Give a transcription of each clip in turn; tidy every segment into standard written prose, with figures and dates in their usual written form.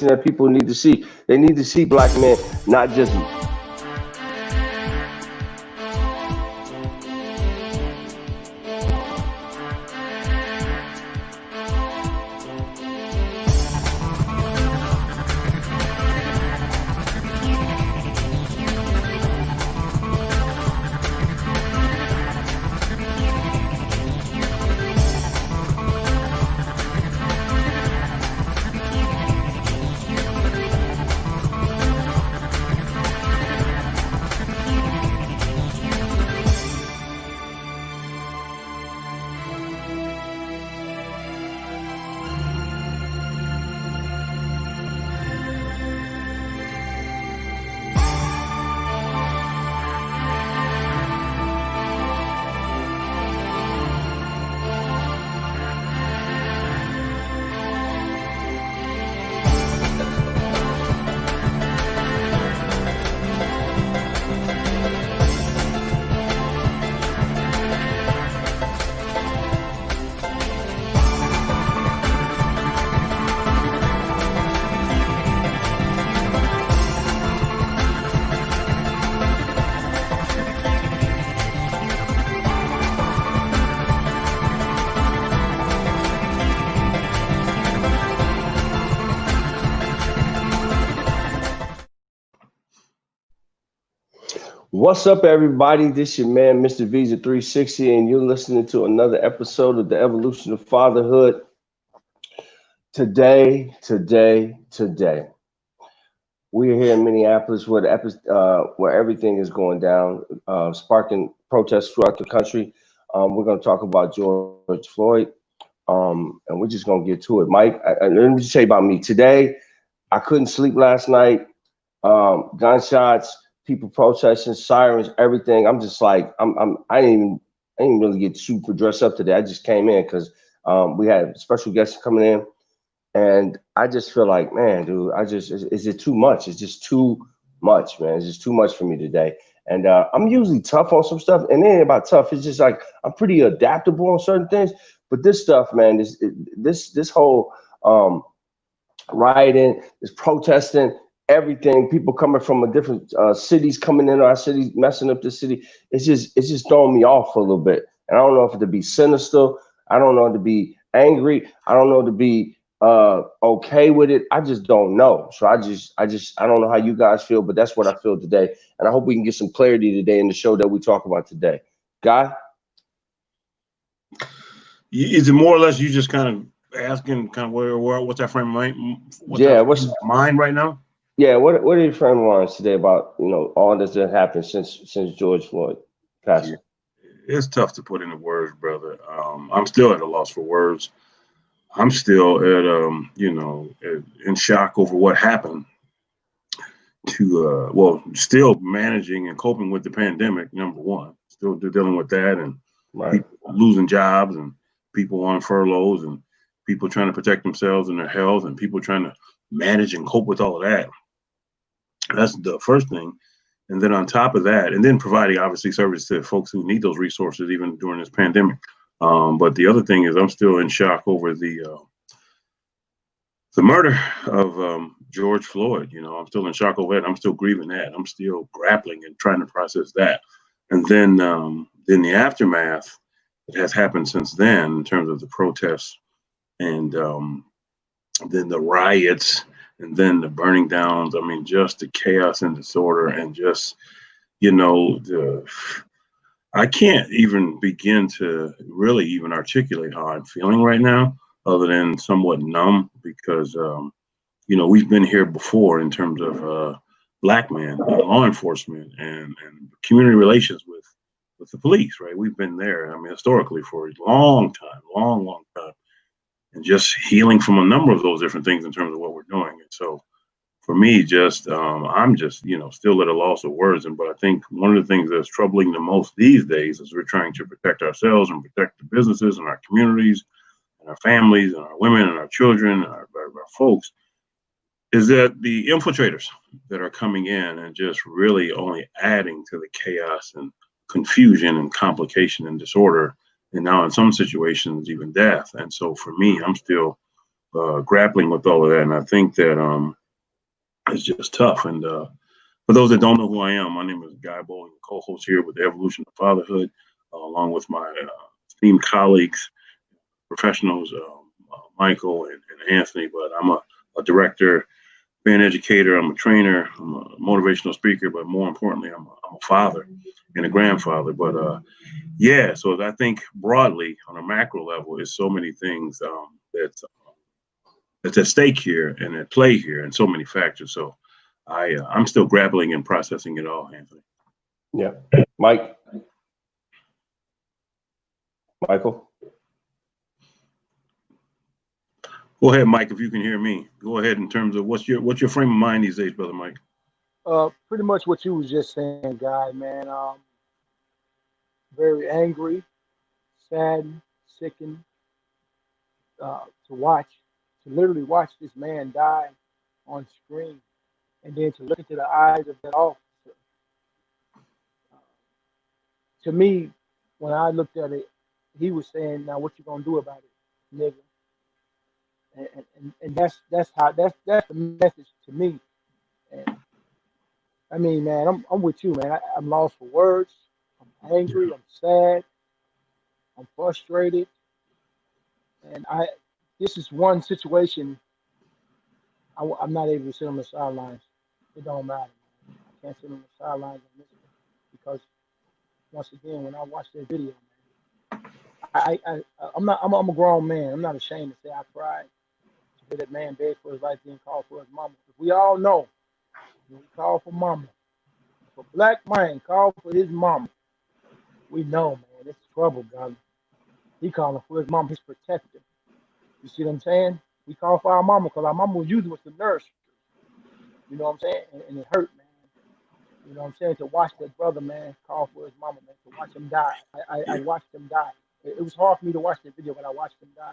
that people need to see. They need to see black men not just What's up, everybody? This your man, Mr. Visa 360, and you're listening to another episode of the Evolution of Fatherhood. Today, we're here in Minneapolis where everything is going down, sparking protests throughout the country. We're going to talk about George Floyd, and we're just going to get to it. Mike, let me just tell you about me. Today, I couldn't sleep last night. Gunshots, people protesting, sirens, everything. I'm just like, I didn't really get super dressed up today. I just came in because we had special guests coming in, and I just feel like, man, dude, is it too much? It's just too much, man. It's just too much for me today. And I'm usually tough on some stuff, and it ain't about tough. It's just like I'm pretty adaptable on certain things. But this stuff, man, this whole rioting, this protesting, everything, people coming from a different cities coming into our city, messing up the city. It's just throwing me off a little bit. And I don't know if it to be sinister. I don't know to be angry. I don't know to be okay with it. I just don't know. So I don't know how you guys feel, but that's what I feel today. And I hope we can get some clarity today in the show that we talk about today. Guy? Is it more or less you just kind of asking kind of what's that frame of mind? What's mind right now? Yeah, what are your frame of minds today about, all this that happened since George Floyd passed? Yeah. It's tough to put into words, brother. I'm still at a loss for words. I'm still in shock over what happened still managing and coping with the pandemic, number one. Still dealing with that, and right. People losing jobs, and people on furloughs, and people trying to protect themselves and their health, and people trying to manage and cope with all of that. That's the first thing. And then on top of that, and then providing obviously service to folks who need those resources even during this pandemic. But the other thing is I'm still in shock over the murder of George Floyd. I'm still in shock over it. I'm still grieving that. I'm still grappling and trying to process that. And then the aftermath that has happened since then in terms of the protests and then the riots, and then the burning downs. I mean, just the chaos and disorder, and just, I can't even begin to really even articulate how I'm feeling right now, other than somewhat numb, because, we've been here before in terms of black men, law enforcement, and community relations with the police, right? We've been there, historically for a long time. And just healing from a number of those different things in terms of what we're doing. And so for me, I'm just, still at a loss of words. But I think one of the things that's troubling the most these days is we're trying to protect ourselves and protect the businesses and our communities and our families and our women and our children and our folks, is that the infiltrators that are coming in and just really only adding to the chaos and confusion and complication and disorder, and now in some situations even death. And so for me, I'm still grappling with all of that. And I think that it's just tough. And for those that don't know who I am, my name is Guy Bowling, co-host here with the Evolution of Fatherhood, along with my esteemed colleagues, professionals, Michael and Anthony. But I'm a director, being an educator, I'm a trainer, I'm a motivational speaker, but more importantly, I'm a father and a grandfather. But yeah, so I think broadly on a macro level, there's so many things that's at stake here and at play here, and so many factors. So I'm still grappling and processing it all, Anthony. Yeah, Michael. Go ahead, Mike, if you can hear me. Go ahead in terms of what's your frame of mind these days, brother Mike? Pretty much what you was just saying, Guy, man. Very angry, saddened, sickened to watch, to literally watch this man die on screen, and then to look into the eyes of that officer. To me, when I looked at it, he was saying, "Now, what you gonna do about it, nigga?" And that's the message to me. And I mean, man, I'm with you, man. I'm lost for words. I'm angry. I'm sad. I'm frustrated. And this is one situation I'm not able to sit on the sidelines. It don't matter. Man. I can't sit on the sidelines on this one because once again, when I watch that video, man, I'm a grown man. I'm not ashamed to say I cried to hear that man beg for his life, being called for his mama. We all know when we call for mama. If a black man called for his mama, we know, man, it's trouble, brother. He calling for his mama, his protector. You see what I'm saying? We call for our mama because our mama was using us to nurse. You know what I'm saying? And it hurt, man. You know what I'm saying? To watch that brother, man, call for his mama, man, to watch him die. I watched him die. It was hard for me to watch that video, but I watched him die.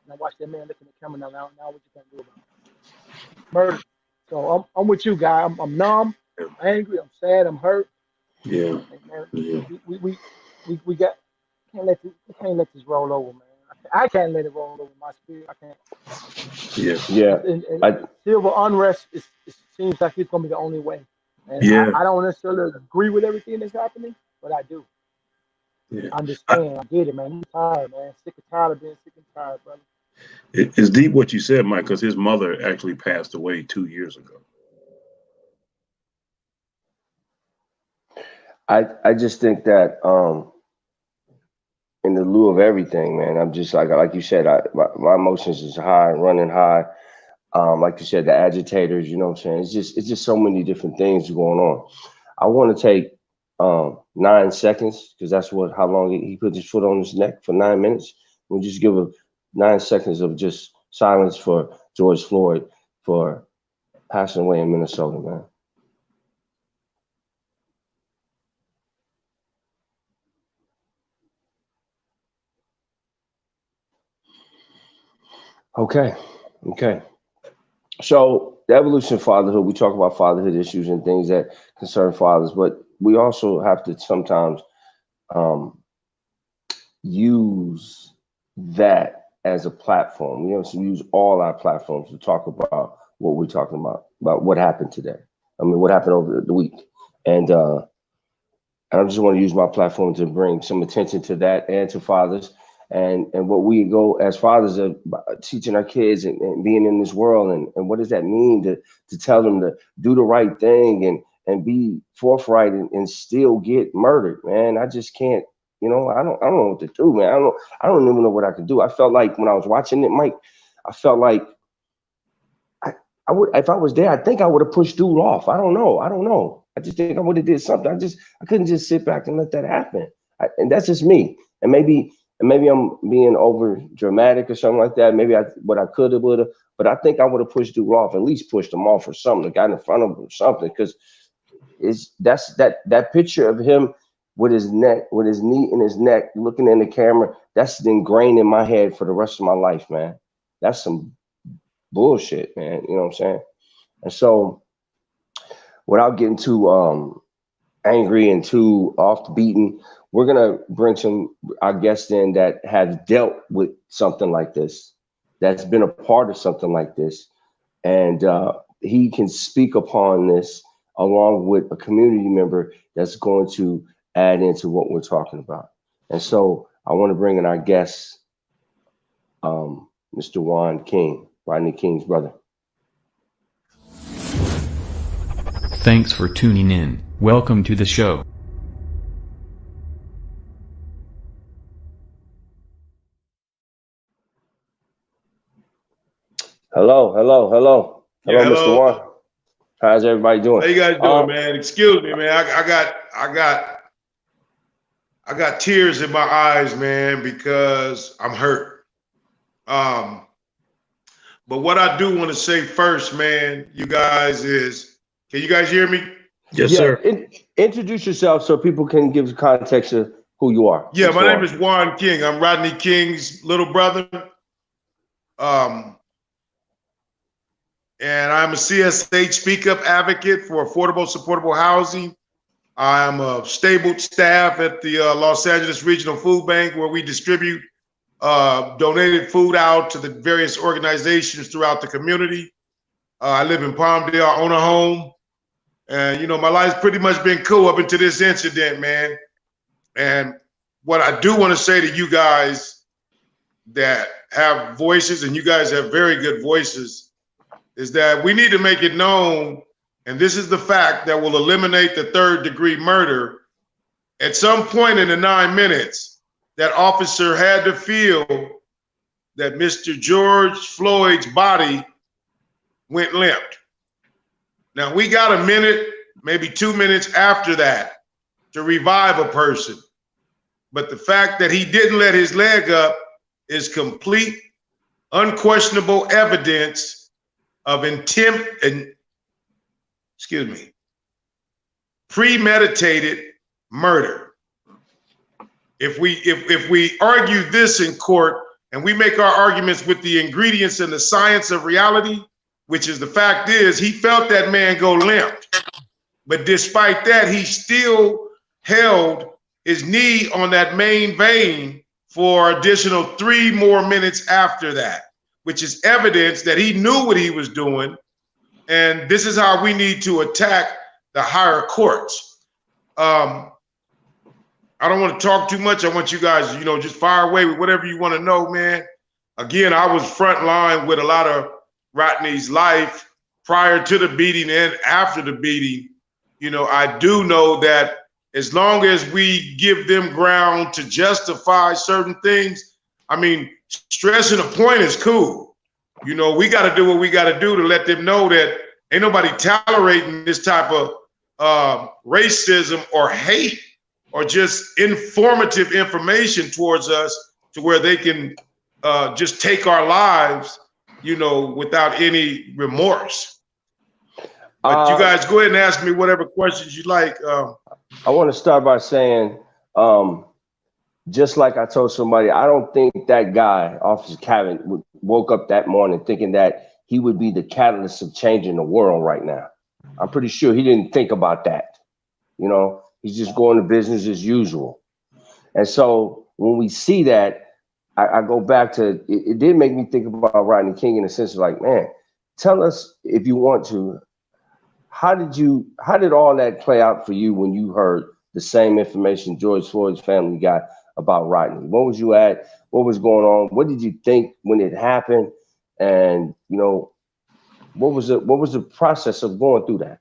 And I watched that man looking at the camera now what you gonna do about it? Murder. So I'm with you, Guy. I'm numb, I'm angry, I'm sad, I'm hurt. Yeah. And, man, we can't let this roll over, man. I can't let it roll over my spirit. I can't. Yeah. And civil unrest it seems like it's gonna be the only way. And I don't necessarily agree with everything that's happening, but I do. Yeah. I understand. I get it, man. I'm tired, man. Sick and tired of being sick and tired, brother. It's deep what you said, Mike, because his mother actually passed away 2 years ago. I just think that in the lieu of everything, man, I'm just like you said, my emotions is high, running high. Like you said, the agitators, you know what I'm saying? It's just so many different things going on. I want to take 9 seconds because that's how long he put his foot on his neck for 9 minutes. We'll just give 9 seconds of just silence for George Floyd for passing away in Minnesota, man. Okay. So the evolution of fatherhood, we talk about fatherhood issues and things that concern fathers, but we also have to sometimes use that as a platform. We have to use all our platforms to talk about what we're talking about what happened today. I mean, what happened over the week. And I just want to use my platform to bring some attention to that and to fathers and what we go as fathers of teaching our kids and being in this world and what does that mean to tell them to do the right thing and be forthright and still get murdered, man. I just can't, I don't know what to do, man. I don't even know what I can do. I felt like when I was watching it, Mike, I felt like I would, if I was there, I think I would have pushed dude off. I don't know. I just think I would have did something. I couldn't just sit back and let that happen. And that's just me. And maybe I'm being over dramatic or something like that. Maybe what I could have, would have, but I think I would have pushed dude off, at least pushed him off or something, got in front of him or something. Because that picture of him with his neck, with his knee in his neck, looking in the camera, that's ingrained in my head for the rest of my life, man. That's some bullshit, man. You know what I'm saying? And so without getting too angry and too off the beaten, we're gonna bring our guests in that have dealt with something like this, that's been a part of something like this, and he can speak upon this along with a community member that's going to add into what we're talking about. And so I want to bring in our guest, Mr. Juan King, Rodney King's brother. Thanks for tuning in. Welcome to the show. Yeah, Hello, Mr. hello. Juan. How's everybody doing? How you guys doing, man? Excuse me, man. I got tears in my eyes, man, because I'm hurt. But what I do want to say first, man, you guys is, can you guys hear me? Yes, Yeah, sir. introduce yourself so people can give context of who you are. Yeah, Mr. my name Juan. is Juan King. I'm Rodney King's little brother. And I'm a CSH Speak Up advocate for affordable, supportable housing. I'm a stable staff at the Los Angeles Regional Food Bank, where we distribute donated food out to the various organizations throughout the community. I live in Palmdale, I own a home. And, you know, my life's pretty much been cool up until this incident, man. And what I do want to say to you guys that have voices, and you guys have very good voices, is that we need to make it known, and this is the fact that will eliminate the third-degree murder. At some point in the 9 minutes, that officer had to feel that Mr. George Floyd's body went limp. Now, we got a minute, maybe 2 minutes after that to revive a person. But the fact that he didn't let his leg up is complete, unquestionable evidence of intent and, premeditated murder. If we argue this in court and we make our arguments with the ingredients and the science of reality, which is the fact is he felt that man go limp, but despite that, he still held his knee on that main vein for additional 3 more minutes after that, which is evidence that he knew what he was doing. And this is how we need to attack the higher courts. I don't want to talk too much. I want you guys, you know, just fire away with whatever you want to know, man. Again, I was front line with a lot of Rodney's life prior to the beating and after the beating. You know, I do know that as long as we give them ground to justify certain things, I mean, stressing a point is cool. You know, we got to do what we got to do to let them know that ain't nobody tolerating this type of racism or hate or just informative information towards us to where they can just take our lives, you know, without any remorse. But you guys go ahead and ask me whatever questions you like. I want to start by saying, just like I told somebody, I don't think that guy, Officer Cabin, woke up that morning thinking that he would be the catalyst of changing the world right now. I'm pretty sure he didn't think about that. You know, he's just going to business as usual. And so when we see that, I go back to, it did make me think about Rodney King in the sense of like, man, tell us if you want to, how did all that play out for you when you heard the same information George Floyd's family got about Rodney? What was you at? What was going on? What did you think when it happened? And, you know, what was the process of going through that?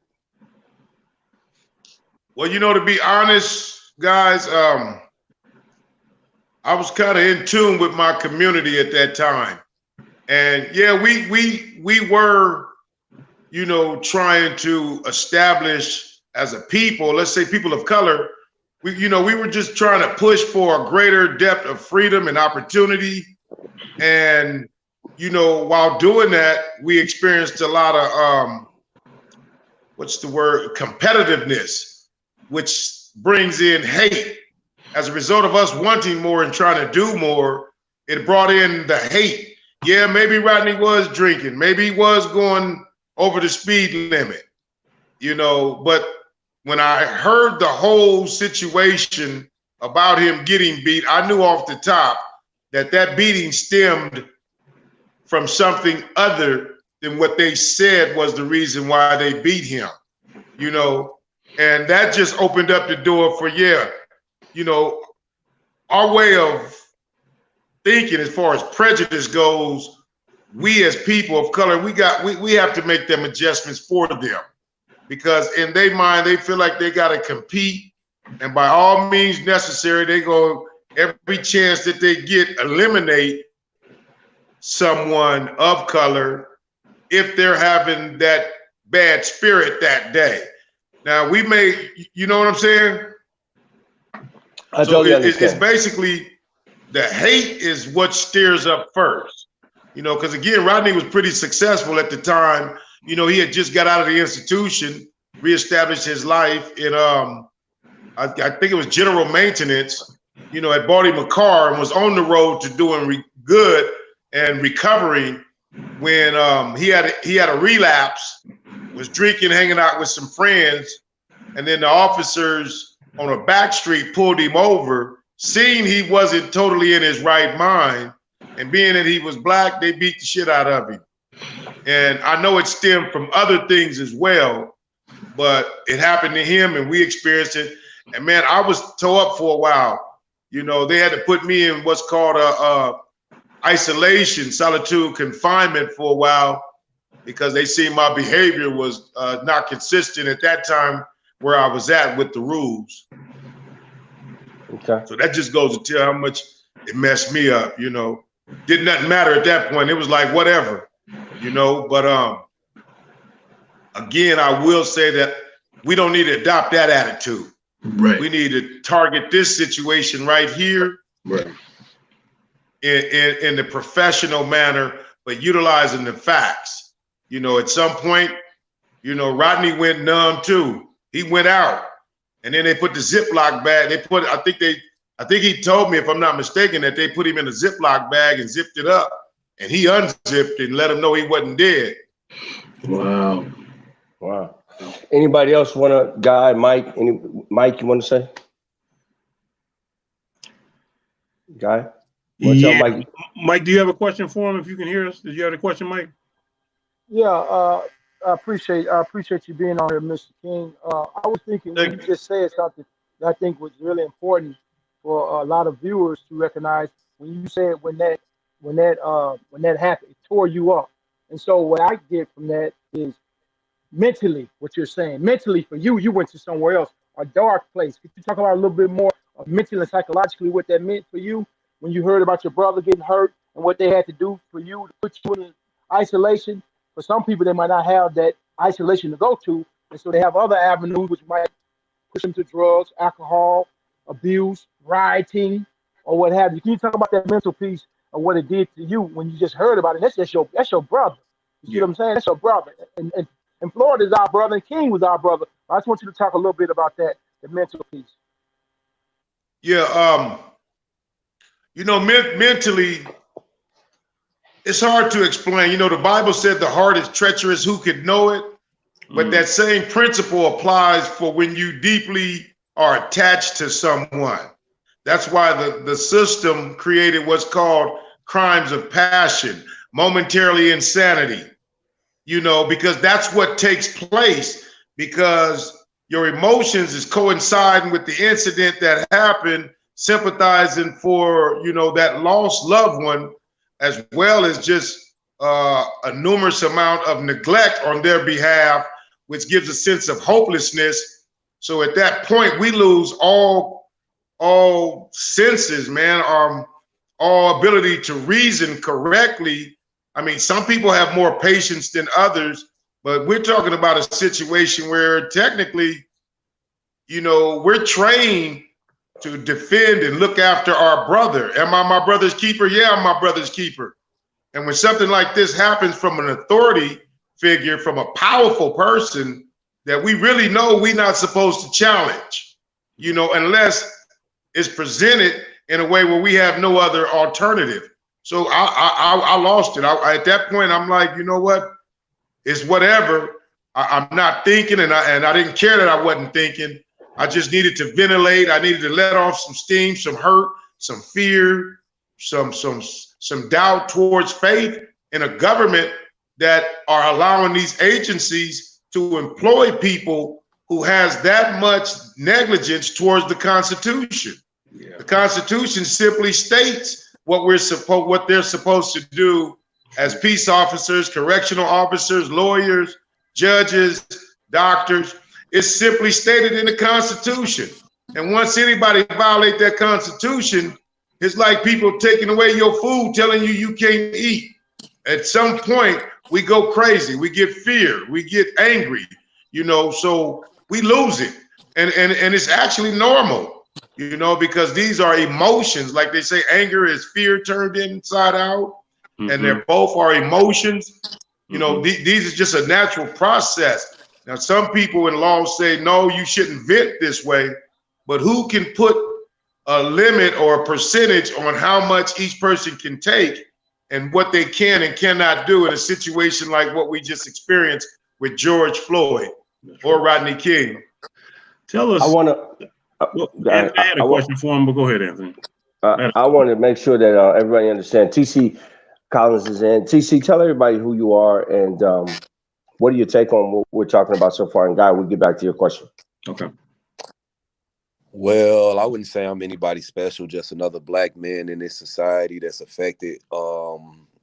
Well, you know, to be honest, guys, I was kind of in tune with my community at that time. And yeah, we were, you know, trying to establish as a people, let's say people of color, we were just trying to push for a greater depth of freedom and opportunity. And, you know, while doing that, we experienced a lot of, competitiveness, which brings in hate. As a result of us wanting more and trying to do more, it brought in the hate. Yeah, maybe Rodney was drinking. Maybe he was going over the speed limit, you know, but when I heard the whole situation about him getting beat, I knew off the top that that beating stemmed from something other than what they said was the reason why they beat him, you know, and that just opened up the door for, yeah, you know, our way of thinking as far as prejudice goes. We as people of color, we have to make them adjustments for them, because in their mind they feel like they got to compete, and by all means necessary they go every chance that they get eliminate someone of color if they're having that bad spirit that day. Now we may, you know what I'm saying? I So totally it's understand. basically the hate is what steers up first. You know, because again, Rodney was pretty successful at the time. You know, he had just got out of the institution, reestablished his life in, I think it was general maintenance, you know, at Baltimore Car, and was on the road to doing good and recovering when he had a relapse, was drinking, hanging out with some friends, and then the officers on a back street pulled him over, seeing he wasn't totally in his right mind. And being that he was black, they beat the shit out of him. And I know it stemmed from other things as well, but it happened to him and we experienced it. And man, I was toe up for a while. You know, they had to put me in what's called a isolation, solitude, confinement for a while, because they see my behavior was not consistent at that time where I was at with the rules. Okay. So that just goes to tell how much it messed me up, you know. Did nothing matter at that point. It was like whatever, you know. But again, I will say that we don't need to adopt that attitude. Right. We need to target this situation right here, Right. in the professional manner, but utilizing the facts. You know, at some point, you know, Rodney went numb too. He went out, and then they put the Ziploc bag. I think he told me, if I'm not mistaken, that they put him in a Ziploc bag and zipped it up, and he unzipped it and let him know he wasn't dead. Wow. Wow. Anybody else want to, Guy, Mike, Mike, you want to say? Guy? Yeah. Mike? Mike, do you have a question for him? If you can hear us, did you have a question, Mike? Yeah, I appreciate you being on here, Mr. King. I was thinking when you just said something that I think was really important for a lot of viewers to recognize. When you said when that happened, it tore you up. And so what I get from that is mentally, what you're saying. Mentally, for you, you went to somewhere else, a dark place. Could you talk about a little bit more of mentally and psychologically what that meant for you when you heard about your brother getting hurt and what they had to do for you to put you in isolation? For some people, they might not have that isolation to go to, and so they have other avenues which might push them to drugs, alcohol, abuse, rioting, or what have you. Can you talk about that mental piece of what it did to you when you just heard about it? That's your brother. You see what I'm saying? That's your brother. And Floyd is our brother, and King was our brother. I just want you to talk a little bit about that, the mental piece. Yeah, you know, mentally, it's hard to explain. You know, the Bible said the heart is treacherous, who could know it? But that same principle applies for when you deeply are attached to someone. That's why the system created what's called crimes of passion, momentarily insanity, you know, because that's what takes place, because your emotions is coinciding with the incident that happened, sympathizing for, you know, that lost loved one, as well as just a numerous amount of neglect on their behalf, which gives a sense of hopelessness. So at that point, we lose all senses, man, all ability to reason correctly. I mean, some people have more patience than others, but we're talking about a situation where technically, you know, we're trained to defend and look after our brother. Am I my brother's keeper? Yeah, I'm my brother's keeper. And when something like this happens from an authority figure, from a powerful person that we really know we're not supposed to challenge, you know, unless it's presented in a way where we have no other alternative. So I lost it. At that point, I'm like, you know what? It's whatever. I'm not thinking, and I didn't care that I wasn't thinking. I just needed to ventilate. I needed to let off some steam, some hurt, some fear, some doubt towards faith, in a government that are allowing these agencies to employ people who has that much negligence towards the Constitution. Yeah. The Constitution simply states what they're supposed to do as peace officers, correctional officers, lawyers, judges, doctors. It's simply stated in the Constitution. And once anybody violate that Constitution, it's like people taking away your food, telling you can't eat. At some point, we go crazy. We get fear. We get angry. So we lose it. And it's actually normal, because these are emotions. Like they say, anger is fear turned inside out. And they're both are emotions. These is just a natural process. Now, some people in law say, no, you shouldn't vent this way. But who can put a limit or a percentage on how much each person can take and what they can and cannot do in a situation like what we just experienced with George Floyd or Rodney King? Tell us. I want to. I had a question for him, but go ahead, Anthony. I want to make sure that everybody understands. TC Collins is in. TC, tell everybody who you are and what do you take on what we're talking about so far? And Guy, we'll get back to your question. Okay. Well, I wouldn't say I'm anybody special, just another black man in this society that's affected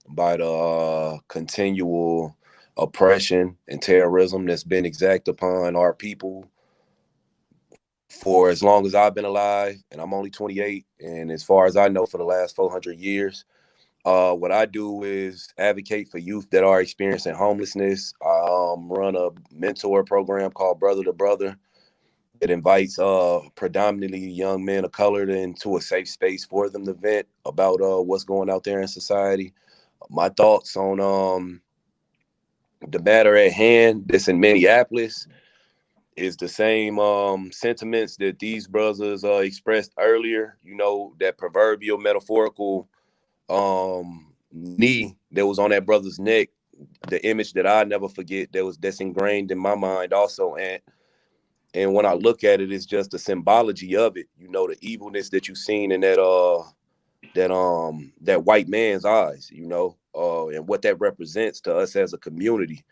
by the continual oppression and terrorism that's been exacted upon our people for as long as I've been alive, and I'm only 28, and as far as I know, for the last 400 years. What I do is advocate for youth that are experiencing homelessness. I run a mentor program called Brother to Brother. It invites predominantly young men of color into a safe space for them to vent about what's going out there in society. My thoughts on the matter at hand, that's in Minneapolis, is the same sentiments that these brothers expressed earlier. That proverbial metaphorical knee that was on that brother's neck, the image that I never forget that's ingrained in my mind also. And when I look at it, it's just the symbology of it, the evilness that you've seen in that white man's eyes, and what that represents to us as a community.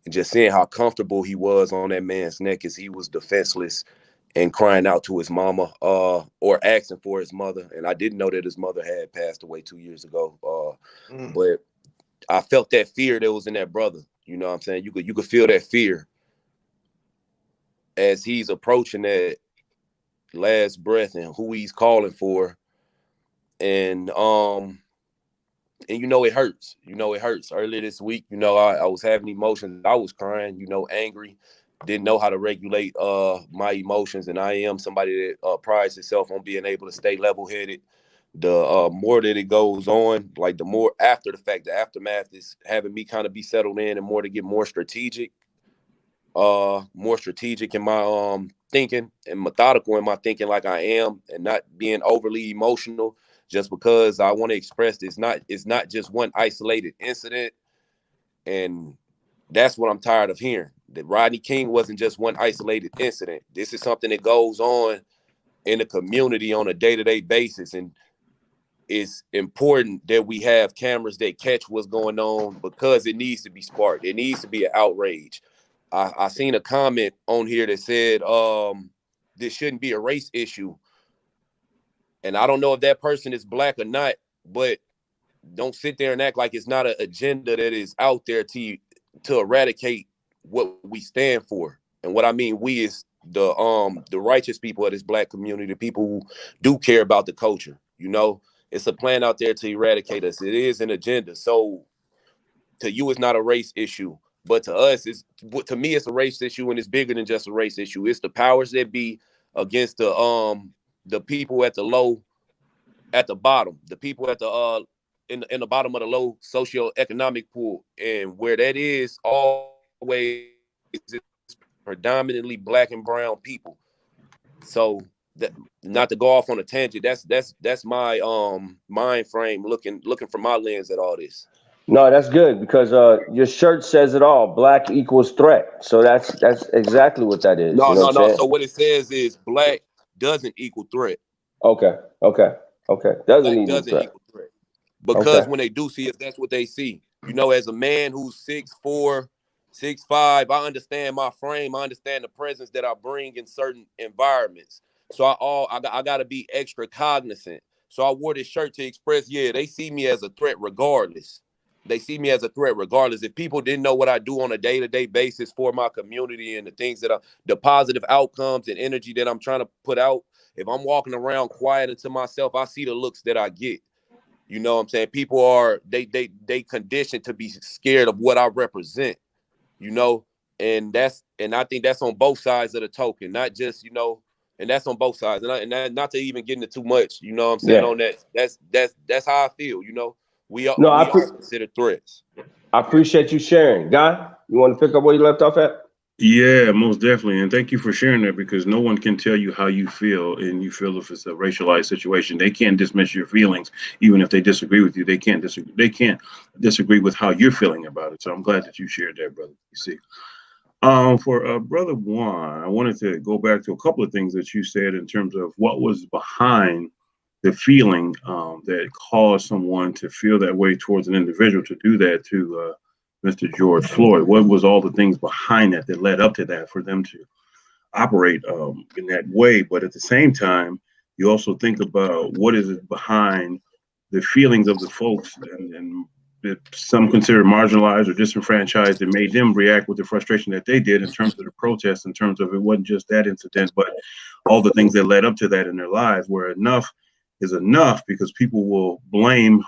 And just seeing how comfortable he was on that man's neck as he was defenseless and crying out to his mama or asking for his mother. And I didn't know that his mother had passed away 2 years ago. But I felt that fear that was in that brother. You know what I'm saying? You could feel that fear as he's approaching that last breath and who he's calling for. And it hurts. It hurts. Earlier this week, I was having emotions. I was crying, angry. Didn't know how to regulate my emotions. And I am somebody that prides itself on being able to stay level-headed. The more that it goes on, like the more after the fact, the aftermath is having me kind of be settled in and more to get more strategic in my thinking and methodical in my thinking like I am, and not being overly emotional just because I want to express it's not just one isolated incident. And that's what I'm tired of hearing. That Rodney King wasn't just one isolated incident. This is something that goes on in the community on a day-to-day basis. And it's important that we have cameras that catch what's going on because it needs to be sparked. It needs to be an outrage. I seen a comment on here that said this shouldn't be a race issue. And I don't know if that person is black or not, but don't sit there and act like it's not an agenda that is out there to eradicate what we stand for. And what I mean we is the righteous people of this black community, the people who do care about the culture. It's a plan out there to eradicate us. It is an agenda. So to you, it's not a race issue. But to us, to me, it's a race issue, and it's bigger than just a race issue. It's the powers that be against the people at the bottom, the people at the in the bottom of the low socioeconomic pool, and where that is always predominantly black and brown people. So that, not to go off on a tangent, that's my mind frame looking from my lens at all this. No, that's good because your shirt says it all. Black equals threat. So that's exactly what that is. No. Saying? So what it says is black doesn't equal threat. Okay. Doesn't equal threat. Because when they do see us, that's what they see. You know, as a man who's 6'4", 6'5", I understand my frame. I understand the presence that I bring in certain environments. So I got to be extra cognizant. So I wore this shirt to express, yeah, they see me as a threat regardless. They see me as a threat regardless. If people didn't know what I do on a day-to-day basis for my community and the things that the positive outcomes and energy that I'm trying to put out, if I'm walking around quiet and to myself, I see the looks that I get. You know what I'm saying? People are, they conditioned to be scared of what I represent, you know? And I think that's on both sides of the token, not just, you know, and that's on both sides. And not to even get into too much, you know what I'm saying, on that. That's how I feel, you know. We No, are considered threats. I appreciate you sharing. Guy, you want to pick up where you left off at? Yeah, most definitely. And thank you for sharing that, because no one can tell you how you feel, and you feel if it's a racialized situation. They can't dismiss your feelings, even if they disagree with you. They can't disagree with how you're feeling about it. So I'm glad that you shared that, brother. You see. For Brother Juan, I wanted to go back to a couple of things that you said in terms of what was behind the feeling that caused someone to feel that way towards an individual, to do that to Mr. George Floyd. What was all the things behind that led up to that for them to operate in that way? But at the same time, you also think about what is it behind the feelings of the folks and that some consider marginalized or disenfranchised, that made them react with the frustration that they did in terms of the protest, in terms of it wasn't just that incident, but all the things that led up to that in their lives, where enough is enough, because people will blame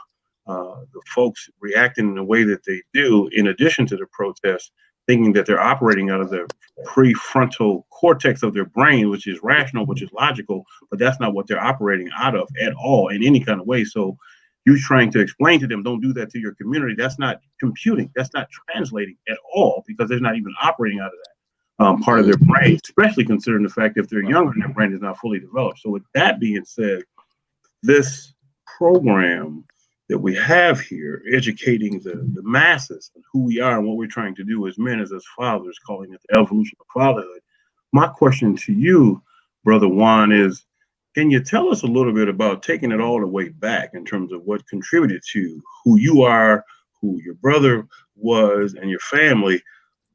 the folks reacting in the way that they do, in addition to the protest, thinking that they're operating out of the prefrontal cortex of their brain, which is rational, which is logical, but that's not what they're operating out of at all in any kind of way. So you trying to explain to them, don't do that to your community, that's not computing, that's not translating at all, because they're not even operating out of that part of their brain, especially considering the fact that if they're younger and their brain is not fully developed. So with that being said, this program that we have here, educating the masses on who we are and what we're trying to do as men, as fathers, calling it the evolution of fatherhood. My question to you, Brother Juan, is, can you tell us a little bit about taking it all the way back in terms of what contributed to who you are, who your brother was, and your family?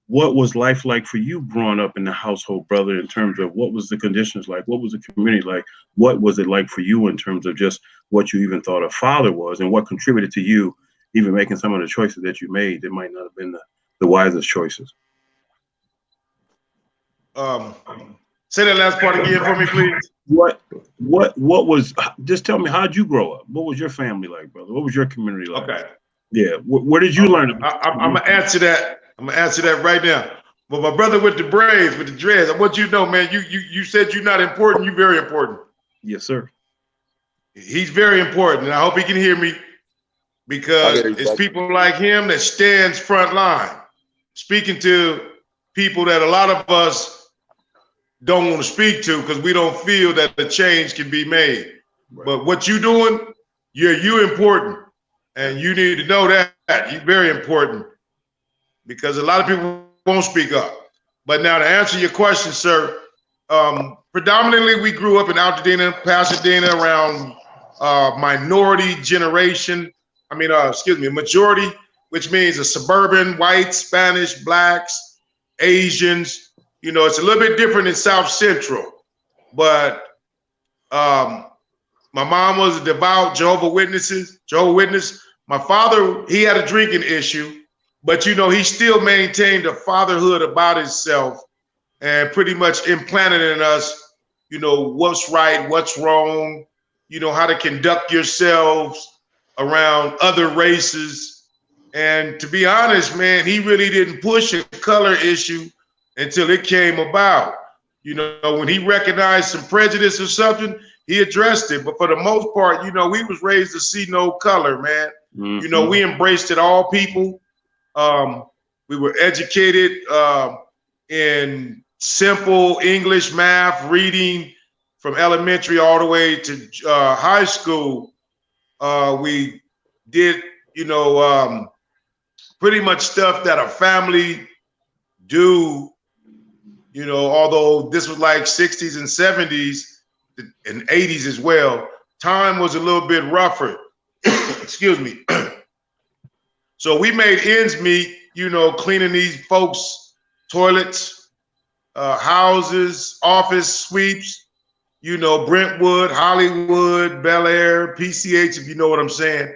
What was life like for you growing up in the household, brother, in terms of what was the conditions like? What was the community like? What was it like for you in terms of just what you even thought a father was, and what contributed to you even making some of the choices that you made that might not have been the wisest choices? Say that last part again for me, please. What was, just tell me, how'd you grow up? What was your family like, brother? What was your community like? Okay. Yeah. Where did you learn? I'm gonna answer that. I'm gonna answer that right now. But my brother with the braids, with the dreads, I want you to know, man, you said you're not important. You're very important. Yes, sir. He's very important, and I hope he can hear me, because it's people like him that stands front line, speaking to people that a lot of us don't want to speak to, because we don't feel that the change can be made. Right. But what you doing, you're important, and you need to know that you're very important, because a lot of people won't speak up. But now to answer your question, sir, predominantly we grew up in Altadena, Pasadena, around minority generation. Majority, which means a suburban, white, Spanish, blacks, Asians. You know, it's a little bit different in South Central. But my mom was a devout Jehovah Witness. My father, he had a drinking issue, but you know, he still maintained a fatherhood about himself, and pretty much implanted in us, you know, what's right, what's wrong, you know, how to conduct yourselves around other races. And to be honest, man, he really didn't push a color issue until it came about. You know, when he recognized some prejudice or something, he addressed it. But for the most part, you know, we was raised to see no color, man. Mm-hmm. You know, we embraced it, all people. We were educated in simple English, math, reading from elementary all the way to high school. We did, you know, pretty much stuff that a family do, you know, although this was like 60s and 70s and 80s as well. Time was a little bit rougher. Excuse me. So we made ends meet, you know, cleaning these folks' toilets, houses, office sweeps, you know, Brentwood, Hollywood, Bel Air, PCH, if you know what I'm saying.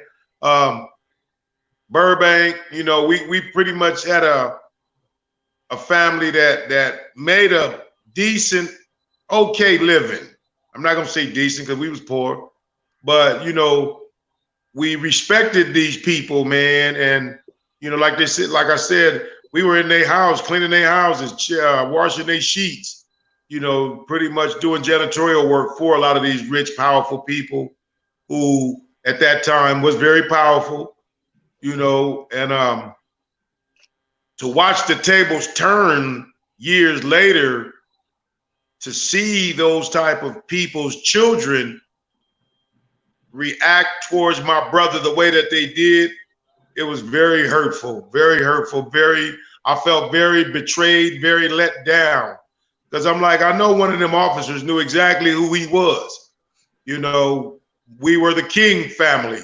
Burbank, you know, we pretty much had a family that made a decent, okay living. I'm not gonna say decent because we was poor, but you know, we respected these people, man. And you know, like they said, like I said, we were in their house, cleaning their houses, washing their sheets, you know, pretty much doing janitorial work for a lot of these rich, powerful people who at that time was very powerful, you know, and to watch the tables turn years later, to see those type of people's children react towards my brother the way that they did, it was very hurtful, I felt very betrayed, very let down. Because I'm like, I know one of them officers knew exactly who he was. You know, we were the King family.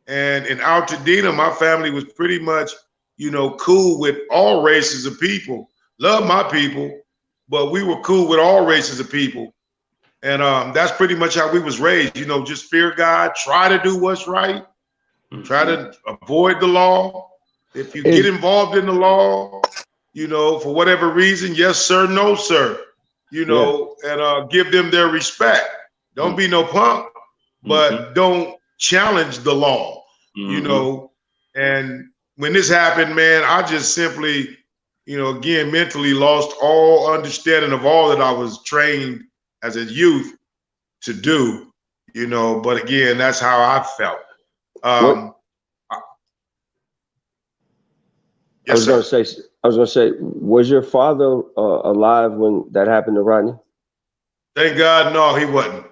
And in Altadena, my family was pretty much, you know, cool with all races of people. Love my people, but we were cool with all races of people. And that's pretty much how we was raised, you know, just fear God, try to do what's right, try to avoid the law. If you get involved in the law, you know, for whatever reason, yes, sir, no, sir, you know, and give them their respect. Don't be no punk, but don't challenge the law, you know. And when this happened, man, I just simply, you know, again, mentally lost all understanding of all that I was trained as a youth to do, you know. But again, that's how I felt. I was gonna say, was your father alive when that happened to Rodney? Thank God, no, he wasn't.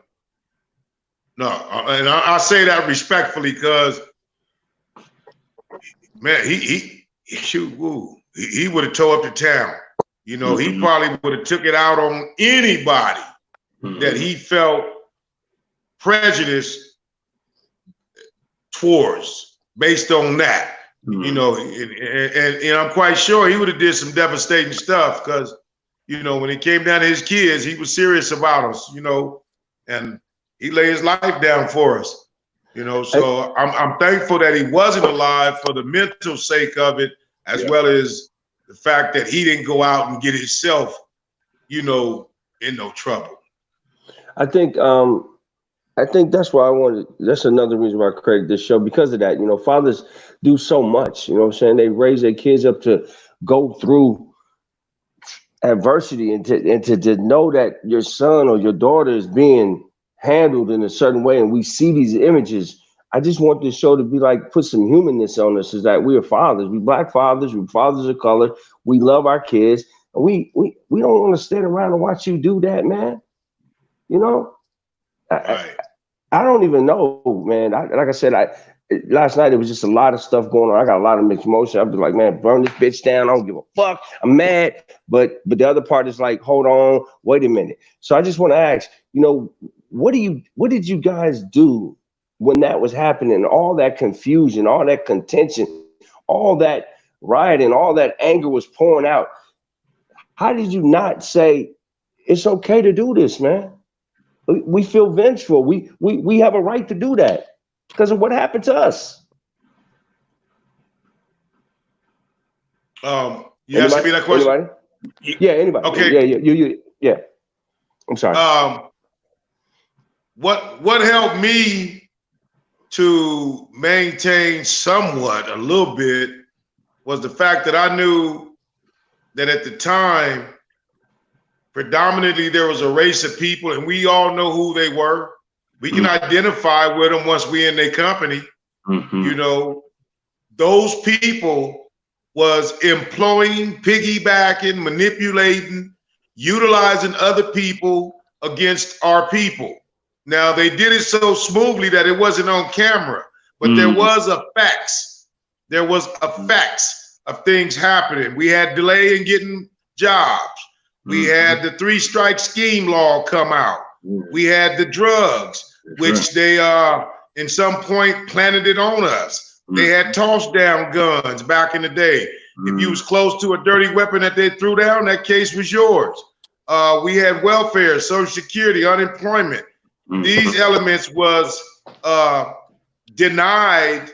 No, and I say that respectfully because, man, he would have tore up the town. You know, he probably would have took it out on anybody that he felt prejudice towards based on that. You know, and I'm quite sure he would have did some devastating stuff because, you know, when it came down to his kids, he was serious about us, you know, and he laid his life down for us, you know. So I'm thankful that he wasn't alive for the mental sake of it, as well as the fact that he didn't go out and get himself, you know, in no trouble. I think that's why I wanted. That's another reason why I created this show, because of that. You know, fathers do so much. You know what I'm saying? They raise their kids up to go through adversity and to know that your son or your daughter is being handled in a certain way, and we see these images. I just want this show to be like, put some humanness on us, is that we are fathers, we black fathers, we fathers of color, we love our kids, and we don't want to stand around and watch you do that, man. You know, I don't even know, man. Like I said, last night it was just a lot of stuff going on. I got a lot of mixed emotion. I'm just like, man, burn this bitch down. I don't give a fuck. I'm mad, but the other part is like, hold on, wait a minute. So I just want to ask, you know, what did you guys do when that was happening? All that confusion, all that contention, all that rioting, all that anger was pouring out. How did you not say it's okay to do this, man? We feel vengeful. We have a right to do that because of what happened to us. You asking me that question? Anybody? Yeah, anybody. Okay. Yeah. I'm sorry. What helped me to maintain somewhat a little bit was the fact that I knew that at the time, predominantly there was a race of people, and we all know who they were. We can identify with them once we're in their company. You know, those people was employing, piggybacking, manipulating, utilizing other people against our people. Now, they did it so smoothly that it wasn't on camera, but there was effects. There was effects of things happening. We had delay in getting jobs. We had the 3-strike scheme law come out. We had the drugs, which they in some point planted it on us. They had tossed down guns back in the day. If you was close to a dirty weapon that they threw down, that case was yours. We had welfare, Social Security, unemployment. These elements was denied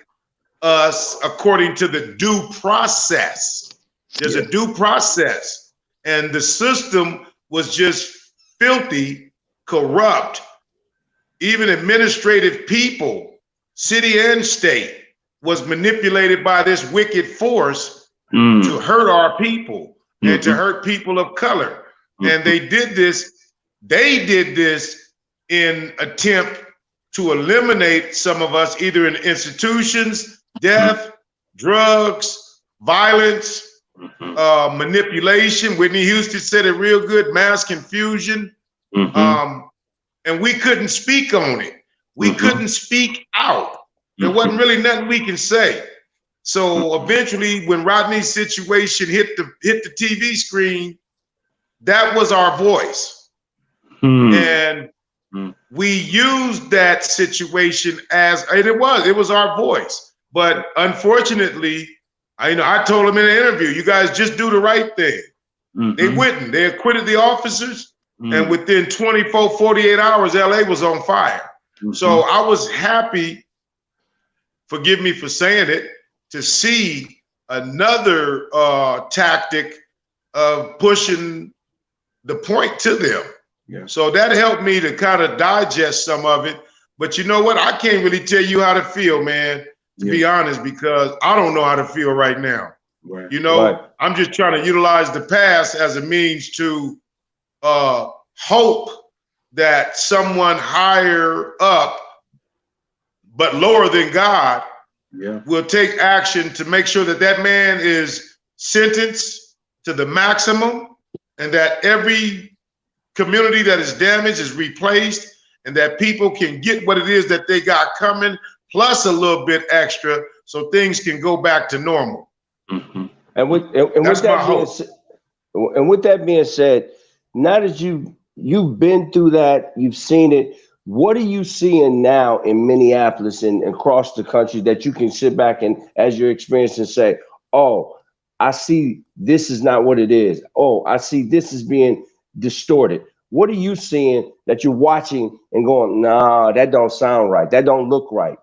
us according to the due process. There's a due process, and the system was just filthy, corrupt. Even administrative people, city and state, was manipulated by this wicked force to hurt our people and to hurt people of color. And they did this in attempt to eliminate some of us either in institutions, death, drugs, violence, manipulation. Whitney Houston said it real good, mass confusion. And we couldn't speak on it. We couldn't speak out. There wasn't really nothing we can say. So eventually, when Rodney's situation hit the TV screen, that was our voice. And we used that situation as, and it was our voice. But unfortunately, I told him in an interview, you guys just do the right thing. They wouldn't. They acquitted the officers, and within 24, 48 hours, LA was on fire. So I was happy, forgive me for saying it, to see another tactic of pushing the point to them. So that helped me to kind of digest some of it. But you know what? I can't really tell you how to feel, man, to be honest, because I don't know how to feel right now. I'm just trying to utilize the past as a means to hope that someone higher up, but lower than God, will take action to make sure that that man is sentenced to the maximum, and that every community that is damaged is replaced, and that people can get what it is that they got coming, plus a little bit extra, so things can go back to normal. And with that being said, now that you've been through that, you've seen it, what are you seeing now in Minneapolis and across the country that you can sit back and, as you're experiencing, say, oh, I see this is not what it is. Oh, I see this is being distorted. What are you seeing that you're watching and going, nah, that don't sound right. That don't look right.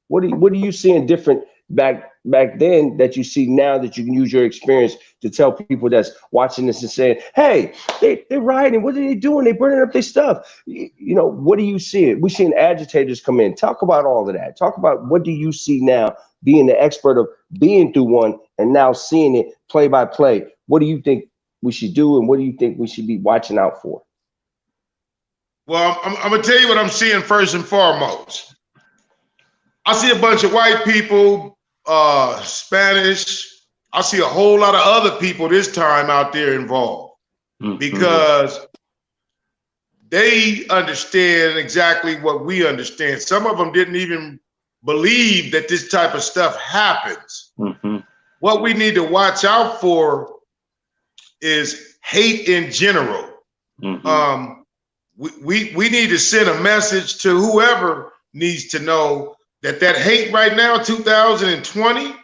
What are you seeing different back then that you see now that you can use your experience to tell people that's watching this and saying, hey, they're rioting. What are they doing? They burning up their stuff. What do you see? We're seeing agitators come in. Talk about all of that. Talk about what do you see now, being the expert of being through one and now seeing it play by play. What do you think we should do, and what do you think we should be watching out for? Well, I'm going to tell you what I'm seeing first and foremost. I see a bunch of white people, Spanish. I see a whole lot of other people this time out there involved because they understand exactly what we understand. Some of them didn't even believe that this type of stuff happens. What we need to watch out for is hate in general. We need to send a message to whoever needs to know that hate right now, 2020,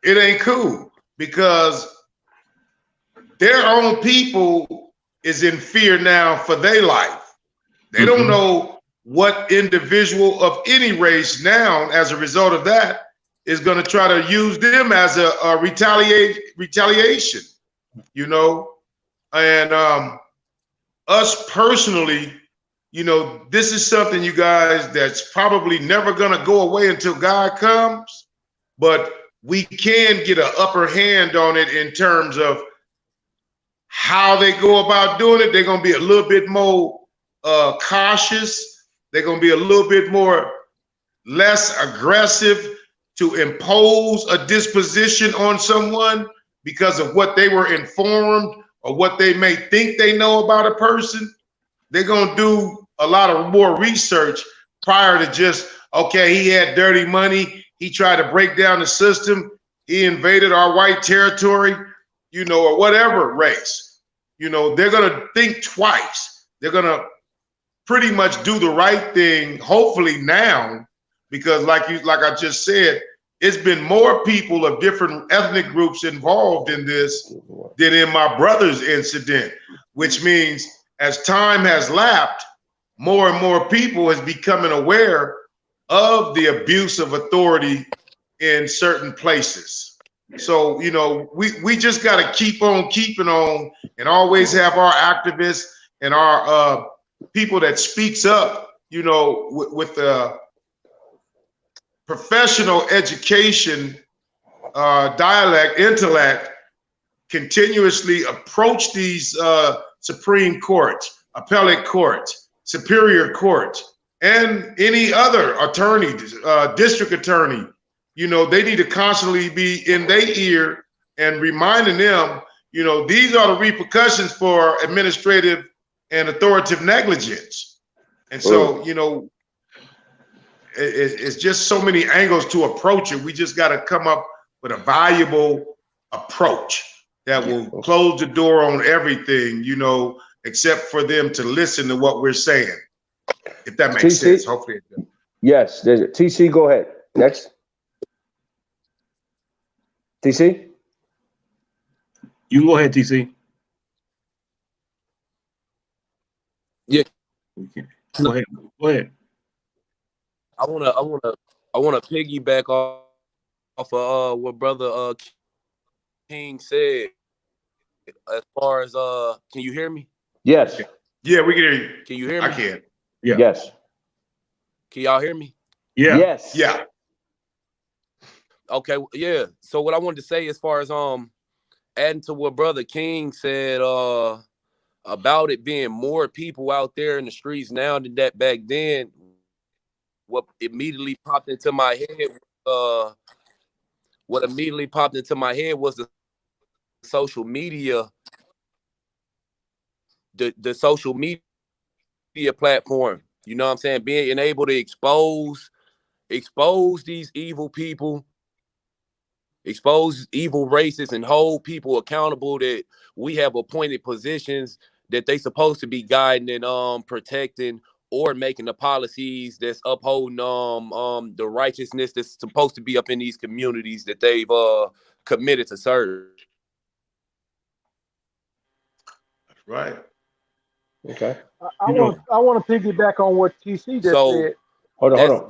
it ain't cool, because their own people is in fear now for their life. They don't know what individual of any race now, as a result of that, is going to try to use them as a retaliation, and us personally, this is something, you guys, that's probably never going to go away until God comes, but we can get an upper hand on it in terms of how they go about doing it. They're going to be a little bit more cautious. They're going to be a little bit less aggressive to impose a disposition on someone because of what they were informed or what they may think they know about a person. They're going to do a lot of more research prior to just, okay, he had dirty money, he tried to break down the system, he invaded our white territory, or whatever race. They're going to think twice. They're going to pretty much do the right thing, hopefully now, because like I just said, it's been more people of different ethnic groups involved in this than in my brother's incident, which means as time has lapsed, more and more people is becoming aware of the abuse of authority in certain places. So, you know, we just got to keep on keeping on and always have our activists and our people that speaks up, you know, with the professional education, dialect, intellect, continuously approach these Supreme Courts, appellate courts, superior courts, and any other attorney, district attorney. You know, they need to constantly be in their ear and reminding them, you know, these are the repercussions for administrative and authoritative negligence. And so, you know, it's just so many angles to approach it. We just got to come up with a valuable approach that will close the door on everything, you know, except for them to listen to what we're saying. If that makes sense, hopefully it does. Yes, there's it. TC, go ahead. Next. TC? You can go ahead, TC. Yeah. Go ahead. Go ahead. I wanna piggyback off of what brother King said. As far as can you hear me? Yes. Yeah, we can hear you. Can you hear me? I can. Yeah. Yes. Can y'all hear me? Yeah. Yes. Yeah. Okay, yeah. So what I wanted to say as far as adding to what brother King said about it being more people out there in the streets now than that back then, what immediately popped into my head was the social media, the social media platform. You know what I'm saying? Being able to expose these evil people, expose evil racists, and hold people accountable that we have appointed positions that they supposed to be guiding and protecting or making the policies that's upholding the righteousness that's supposed to be up in these communities that they've committed to serve. That's right. Okay. I want to piggyback on what TC just said. Hold on.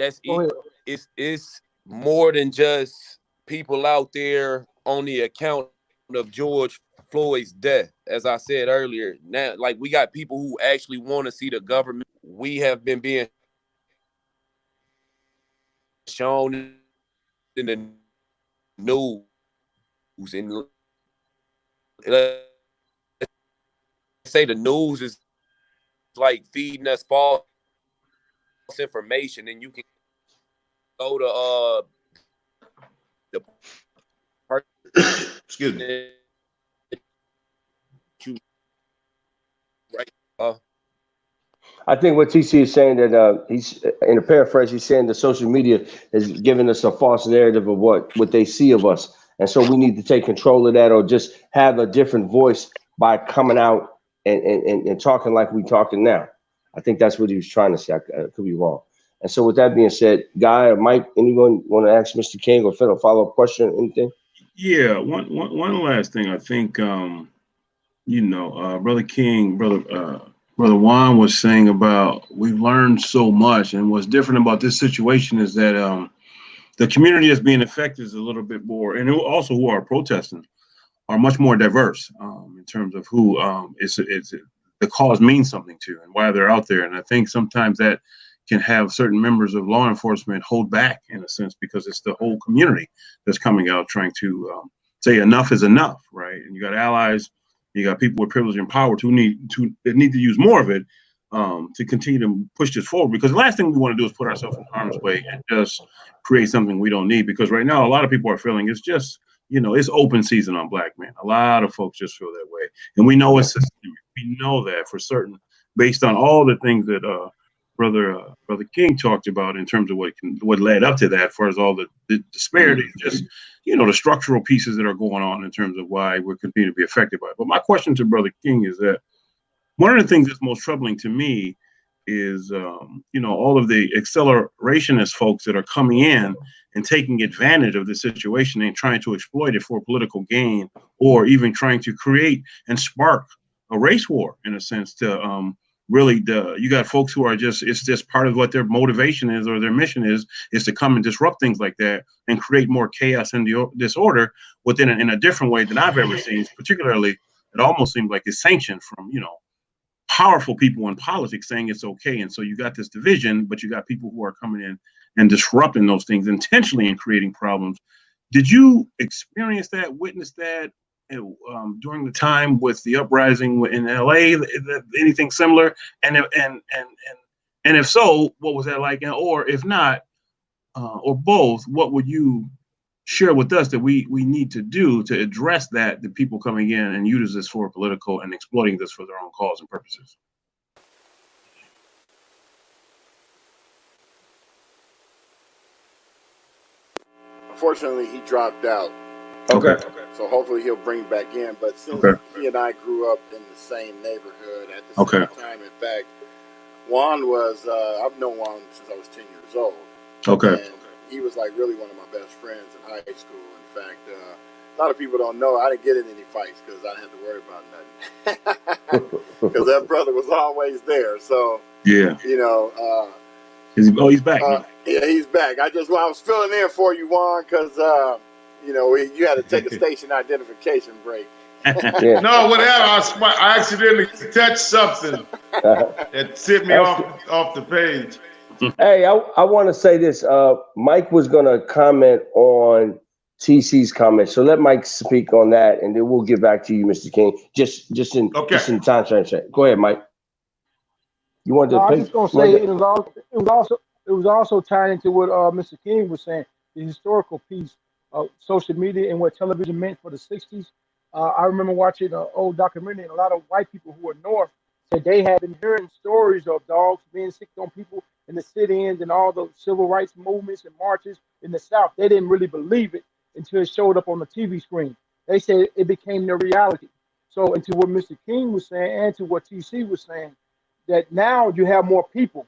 It's more than just people out there on the account of George Floyd's death. As I said earlier, now like we got people who actually want to see the government. We have been being shown in the news, and let's say the news is like feeding us false information, and you can go to the excuse me. Right. I think what TC is saying that he's in a paraphrase. He's saying the social media is giving us a false narrative of what they see of us, and so we need to take control of that, or just have a different voice by coming out and talking like we talking now. I think that's what he was trying to say. I could be wrong. And so with that being said, Guy or Mike, anyone want to ask Mr. King or Phil a follow-up question or anything? Yeah, one last thing. I think Brother King, Brother Juan was saying about we've learned so much, and what's different about this situation is that the community that's being affected is a little bit more, and also who are protesting are much more diverse in terms of who it's the cause means something to and why they're out there. And I think sometimes that can have certain members of law enforcement hold back in a sense, because it's the whole community that's coming out trying to say enough is enough, right? And you got allies, you got people with privilege and power that need to use more of it to continue to push this forward. Because the last thing we want to do is put ourselves in harm's way and just create something we don't need. Because right now, a lot of people are feeling it's just, it's open season on black men. A lot of folks just feel that way. And we know it's systemic. We know that for certain, based on all the things that Brother King talked about in terms of what led up to that, as far as all the disparities, just the structural pieces that are going on in terms of why we're continuing to be affected by it. But my question to Brother King is that one of the things that's most troubling to me is, you know, all of the accelerationist folks that are coming in and taking advantage of the situation and trying to exploit it for political gain, or even trying to create and spark a race war in a sense to really you got folks who are just, it's just part of what their motivation is or their mission is to come and disrupt things like that and create more chaos and disorder within in a different way than I've ever seen. Particularly, it almost seems like it's sanctioned from, you know, powerful people in politics saying it's okay. And so you got this division, but you got people who are coming in and disrupting those things intentionally and creating problems. Did you experience that, witness that during the time with the uprising in LA? Anything similar? And if so, what was that like? Or if not, or both, what would you share with us that we need to do to address that, the people coming in and use this for political and exploiting this for their own cause and purposes? Unfortunately, he dropped out. Okay. So hopefully he'll bring back in. But since he and I grew up in the same neighborhood at the same time, in fact, Juan was, I've known Juan since I was 10 years old. Okay. And he was like really one of my best friends in high school. In fact, a lot of people don't know I didn't get in any fights because I didn't have to worry about nothing. Because that brother was always there. So, yeah, you know. He's back. Yeah, he's back. I was filling in for you, Juan, because, you know, you had to take a station identification break. No, what happened? I accidentally touched something that tipped me off the page. Hey, I want to say this. Mike was going to comment on TC's comment, so let Mike speak on that, and then we'll get back to you, Mr. King. Just in time transition. Go ahead, Mike. You want to? I was just going to say it was also tied into what Mr. King was saying, the historical piece of social media and what television meant for the '60s. I remember watching an old documentary, and a lot of white people who were North said they had been hearing stories of dogs being sick on people in the sit-ins and all the civil rights movements and marches in the South. They didn't really believe it until it showed up on the TV screen. They said it became their reality. So, and to what Mr. King was saying and to what TC was saying, that now you have more people.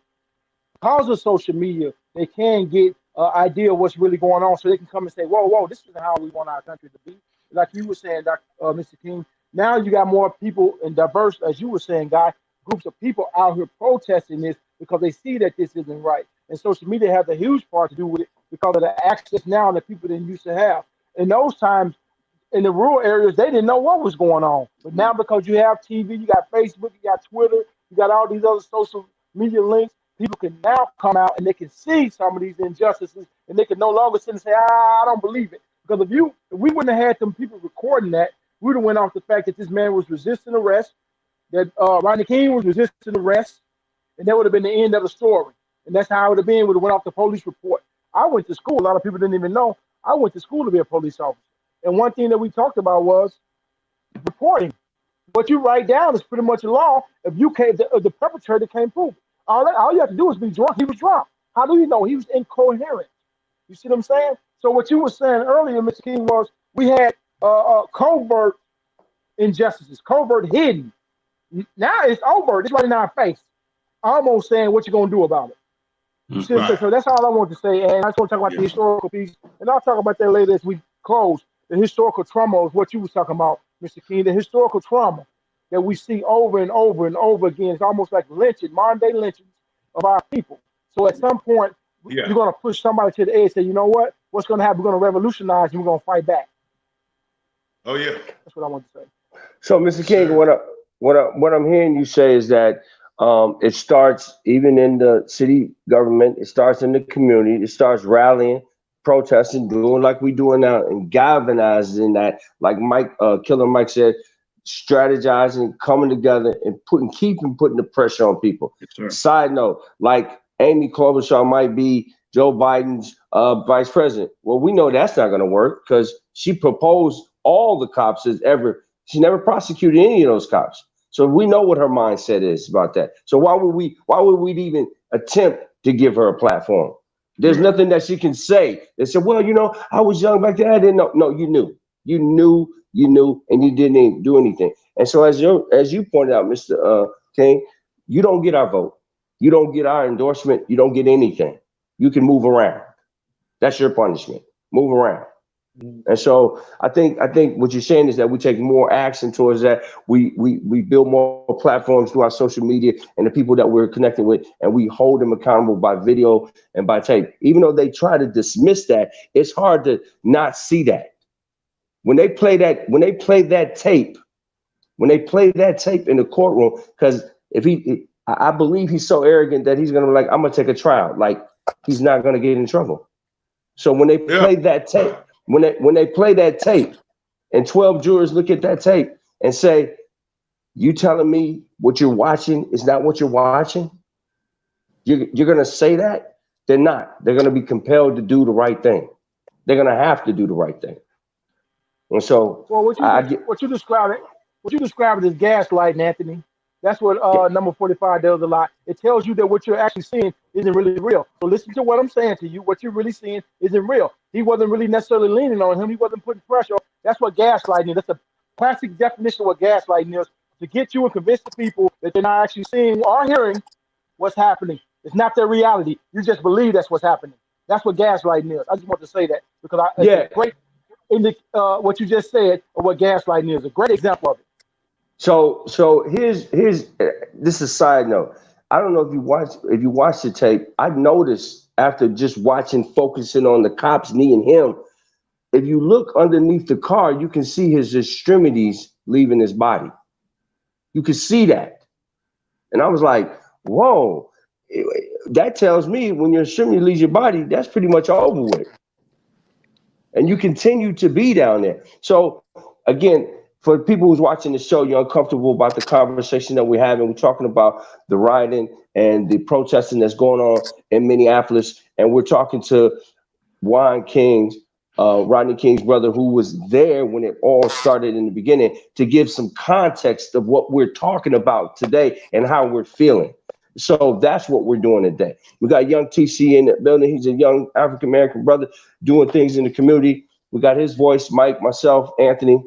Because of social media, they can get an idea of what's really going on, so they can come and say, whoa, this is how we want our country to be. Like you were saying, Mr. King, now you got more people and diverse, as you were saying, Guy, groups of people out here protesting this because they see that this isn't right. And social media has a huge part to do with it because of the access now that people didn't used to have. In those times, in the rural areas, they didn't know what was going on. But now because you have TV, you got Facebook, you got Twitter, you got all these other social media links, people can now come out and they can see some of these injustices, and they can no longer sit and say, I don't believe it. Because if we wouldn't have had them people recording that, we would have went off the fact that this man was resisting arrest, that Rodney King was resisting arrest, and that would have been the end of the story. And that's how it would have been. Would have went off the police report. I went to school. A lot of people didn't even know. I went to school to be a police officer. And one thing that we talked about was reporting. What you write down is pretty much a law. If the perpetrator can't prove it. All you have to do is be drunk. He was drunk. How do you know? He was incoherent. You see what I'm saying? So what you were saying earlier, Mr. King, was we had covert injustices, covert hidden. Now it's overt. It's right in our face. Almost saying what you're going to do about it. Right. So that's all I want to say. And I just want to talk about the historical piece. And I'll talk about that later as we close. The historical trauma is what you were talking about, Mr. King. The historical trauma that we see over and over and over again. It's almost like lynching, modern day lynchings of our people. So at some point, you're going to push somebody to the edge and say, you know what? What's going to happen? We're going to revolutionize and we're going to fight back. Oh, yeah. That's what I want to say. So, Mr. King, what I'm hearing you say is that it starts even in the city government. It starts in the community. It starts rallying, protesting, doing like we're doing now, and galvanizing that, like Killer Mike said, strategizing, coming together, and keeping putting the pressure on people. Yes, side note, like Amy Klobuchar might be Joe Biden's vice president. Well, we know that's not going to work because she proposed all the cops as ever. She never prosecuted any of those cops. So we know what her mindset is about that. So why would we even attempt to give her a platform? There's nothing that she can say. They said, well, I was young back then. I didn't know. No, you knew, and you didn't do anything. And so as you pointed out, Mr. King, you don't get our vote. You don't get our endorsement, you don't get anything. You can move around. That's your punishment. Move around. And so I think what you're saying is that we take more action towards that. We build more platforms through our social media and the people that we're connecting with, and we hold them accountable by video and by tape. Even though they try to dismiss that, it's hard to not see that. When they play that tape in the courtroom, because I believe he's so arrogant that he's gonna be like, I'm gonna take a trial. Like, he's not gonna get in trouble. So when they play that tape, when they play that tape, and 12 jurors look at that tape and say, "You telling me what you're watching is not what you're watching?" You're gonna say that? They're not. They're gonna be compelled to do the right thing. They're gonna have to do the right thing. And so, Well, what you describe it as gaslighting, Anthony. That's what number 45 does a lot. It tells you that what you're actually seeing isn't really real. So listen to what I'm saying to you. What you're really seeing isn't real. He wasn't really necessarily leaning on him. He wasn't putting pressure. That's what gaslighting is. That's a classic definition of what gaslighting is, to get you and convince the people that they're not actually seeing or hearing what's happening. It's not their reality. You just believe that's what's happening. That's what gaslighting is. I just want to say that because it's a great what you just said of what gaslighting is. A great example of it. So here's this is a side note. I don't know if you watch the tape. I noticed after just focusing on the cops kneeing him, if you look underneath the car, you can see his extremities leaving his body. You can see that. And I was like, whoa, that tells me when your extremity leaves your body, that's pretty much over with. And you continue to be down there. So again, for people who's watching the show, you're uncomfortable about the conversation that we're having. We're talking about the rioting and the protesting that's going on in Minneapolis. And we're talking to Juan King, Rodney King's brother, who was there when it all started in the beginning, to give some context of what we're talking about today and how we're feeling. So that's what we're doing today. We got young TC in the building. He's a young African-American brother doing things in the community. We got his voice, Mike, myself, Anthony.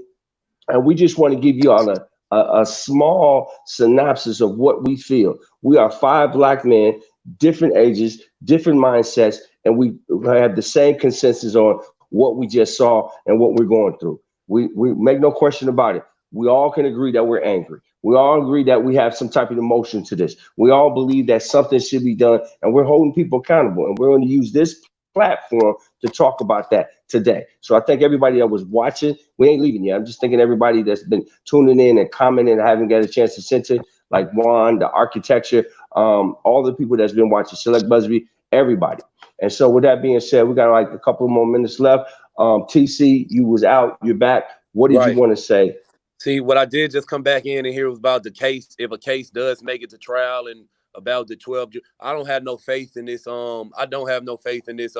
And we just want to give you all a small synopsis of what we feel. We are 5 Black men, different ages, different mindsets, and we have the same consensus on what we just saw and what we're going through. We make no question about it. We all can agree that we're angry. We all agree that we have some type of emotion to this. We all believe that something should be done, and we're holding people accountable. And we're going to use this platform to talk about that today. So I thank everybody that was watching. We ain't leaving yet. I'm just thanking everybody that's been tuning in and commenting and haven't got a chance to send it, like Juan, the architecture, all the people that's been watching, Select Busby, everybody. And so with that being said, we got like a couple more minutes left. TC, you was out, you're back. What did you want to say? See, what I did just come back in and hear was about the case. If a case does make it to trial and about the 12, I don't have no faith in this. I don't have no faith in this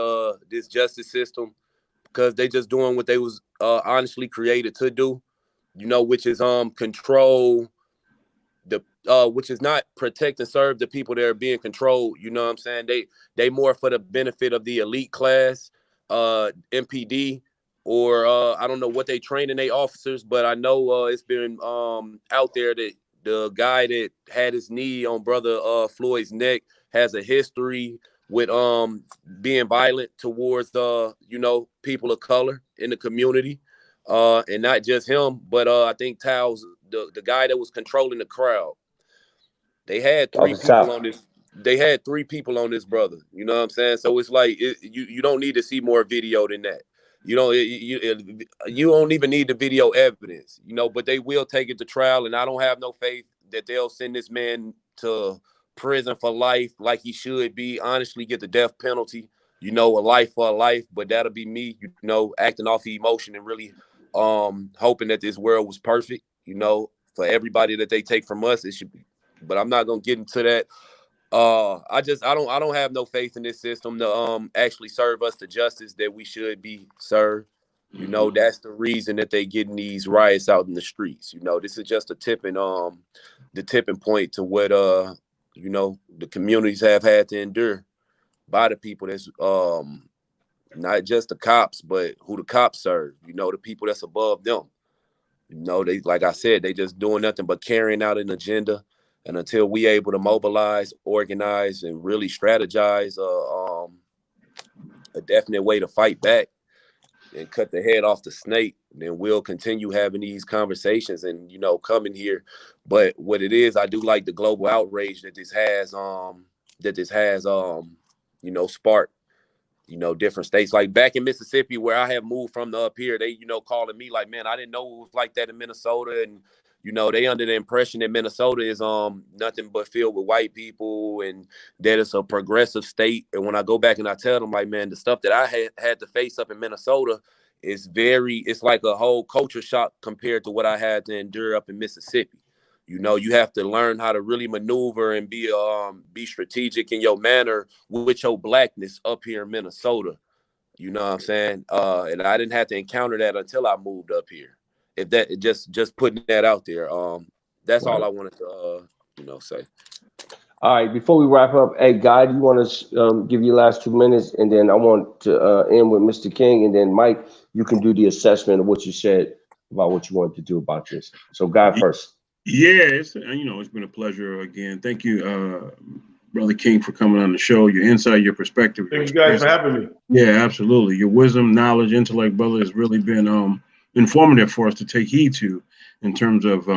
this justice system, because they just doing what they was honestly created to do, which is control the which is not protect and serve the people that are being controlled. You know what I'm saying? They more for the benefit of the elite class, MPD, or I don't know what they training their officers, but I know it's been out there that the guy that had his knee on brother Floyd's neck has a history with being violent towards people of color in the community, and not just him, but I think Towles, the guy that was controlling the crowd. They had 3 people on this. They had 3 people on this brother. You know what I'm saying? So it's like you don't need to see more video than that. You don't even need the video evidence, but they will take it to trial. And I don't have no faith that they'll send this man to prison for life like he should be. Honestly, get the death penalty, a life for a life. But that'll be me, acting off the emotion and really hoping that this world was perfect, for everybody that they take from us. It should be. But I'm not going to get into that. I don't have no faith in this system to actually serve us the justice that we should be served. That's the reason that they getting these riots out in the streets. This is just the tipping point to what the communities have had to endure by the people that's not just the cops, but who the cops serve, the people that's above them. They, like I said, they just doing nothing but carrying out an agenda. And until we able to mobilize, organize, and really strategize a definite way to fight back and cut the head off the snake, then we'll continue having these conversations and, you know, coming here. But what it is, I do like the global outrage that this has, you know, sparked, you know, different states. Like back in Mississippi, where I have moved from to up here, they, you know, calling me like, man, I didn't know it was like that in Minnesota. And, you know, they under the impression that Minnesota is nothing but filled with white people and that it's a progressive state. And when I go back and I tell them, like, man, the stuff that I had to face up in Minnesota is it's like a whole culture shock compared to what I had to endure up in Mississippi. You know, you have to learn how to really maneuver and be strategic in your manner with your blackness up here in Minnesota. You know what I'm saying? And I didn't have to encounter that until I moved up here. If that just putting that out there, that's all I wanted to you know, say. All right, before we wrap up, hey, Guy, do you want to give your last 2 minutes, and then I want to end with Mr. King, and then Mike, you can do the assessment of what you said about what you wanted to do about this. So, Guy first. Yeah, it's, you know, it's been a pleasure again. Thank you, Brother King, for coming on the show. Your insight, your perspective. Thank you guys for having me. Yeah, absolutely. Your wisdom, knowledge, intellect, brother, has really been informative for us to take heed to in terms of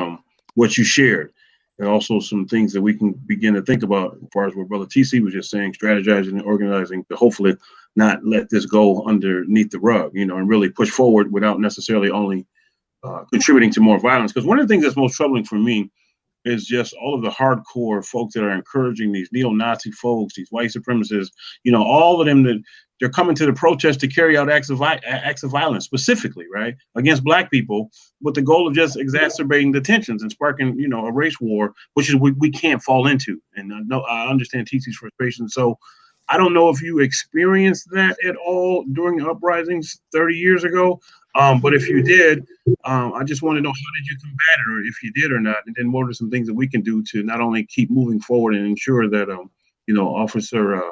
what you shared. And also some things that we can begin to think about as far as what Brother TC was just saying, strategizing and organizing to hopefully not let this go underneath the rug, you know, and really push forward without necessarily only contributing to more violence. Because one of the things that's most troubling for me is just all of the hardcore folks that are encouraging these neo-Nazi folks, these white supremacists, you know, all of them that they're coming to the protest to carry out acts of violence specifically, right, against Black people with the goal of just exacerbating the tensions and sparking, you know, a race war, which is we can't fall into. And I understand TC's frustration. So I don't know if you experienced that at all during the uprisings 30 years ago. But if you did, I just want to know, how did you combat it, or if you did or not? And then what are some things that we can do to not only keep moving forward and ensure that, you know, Officer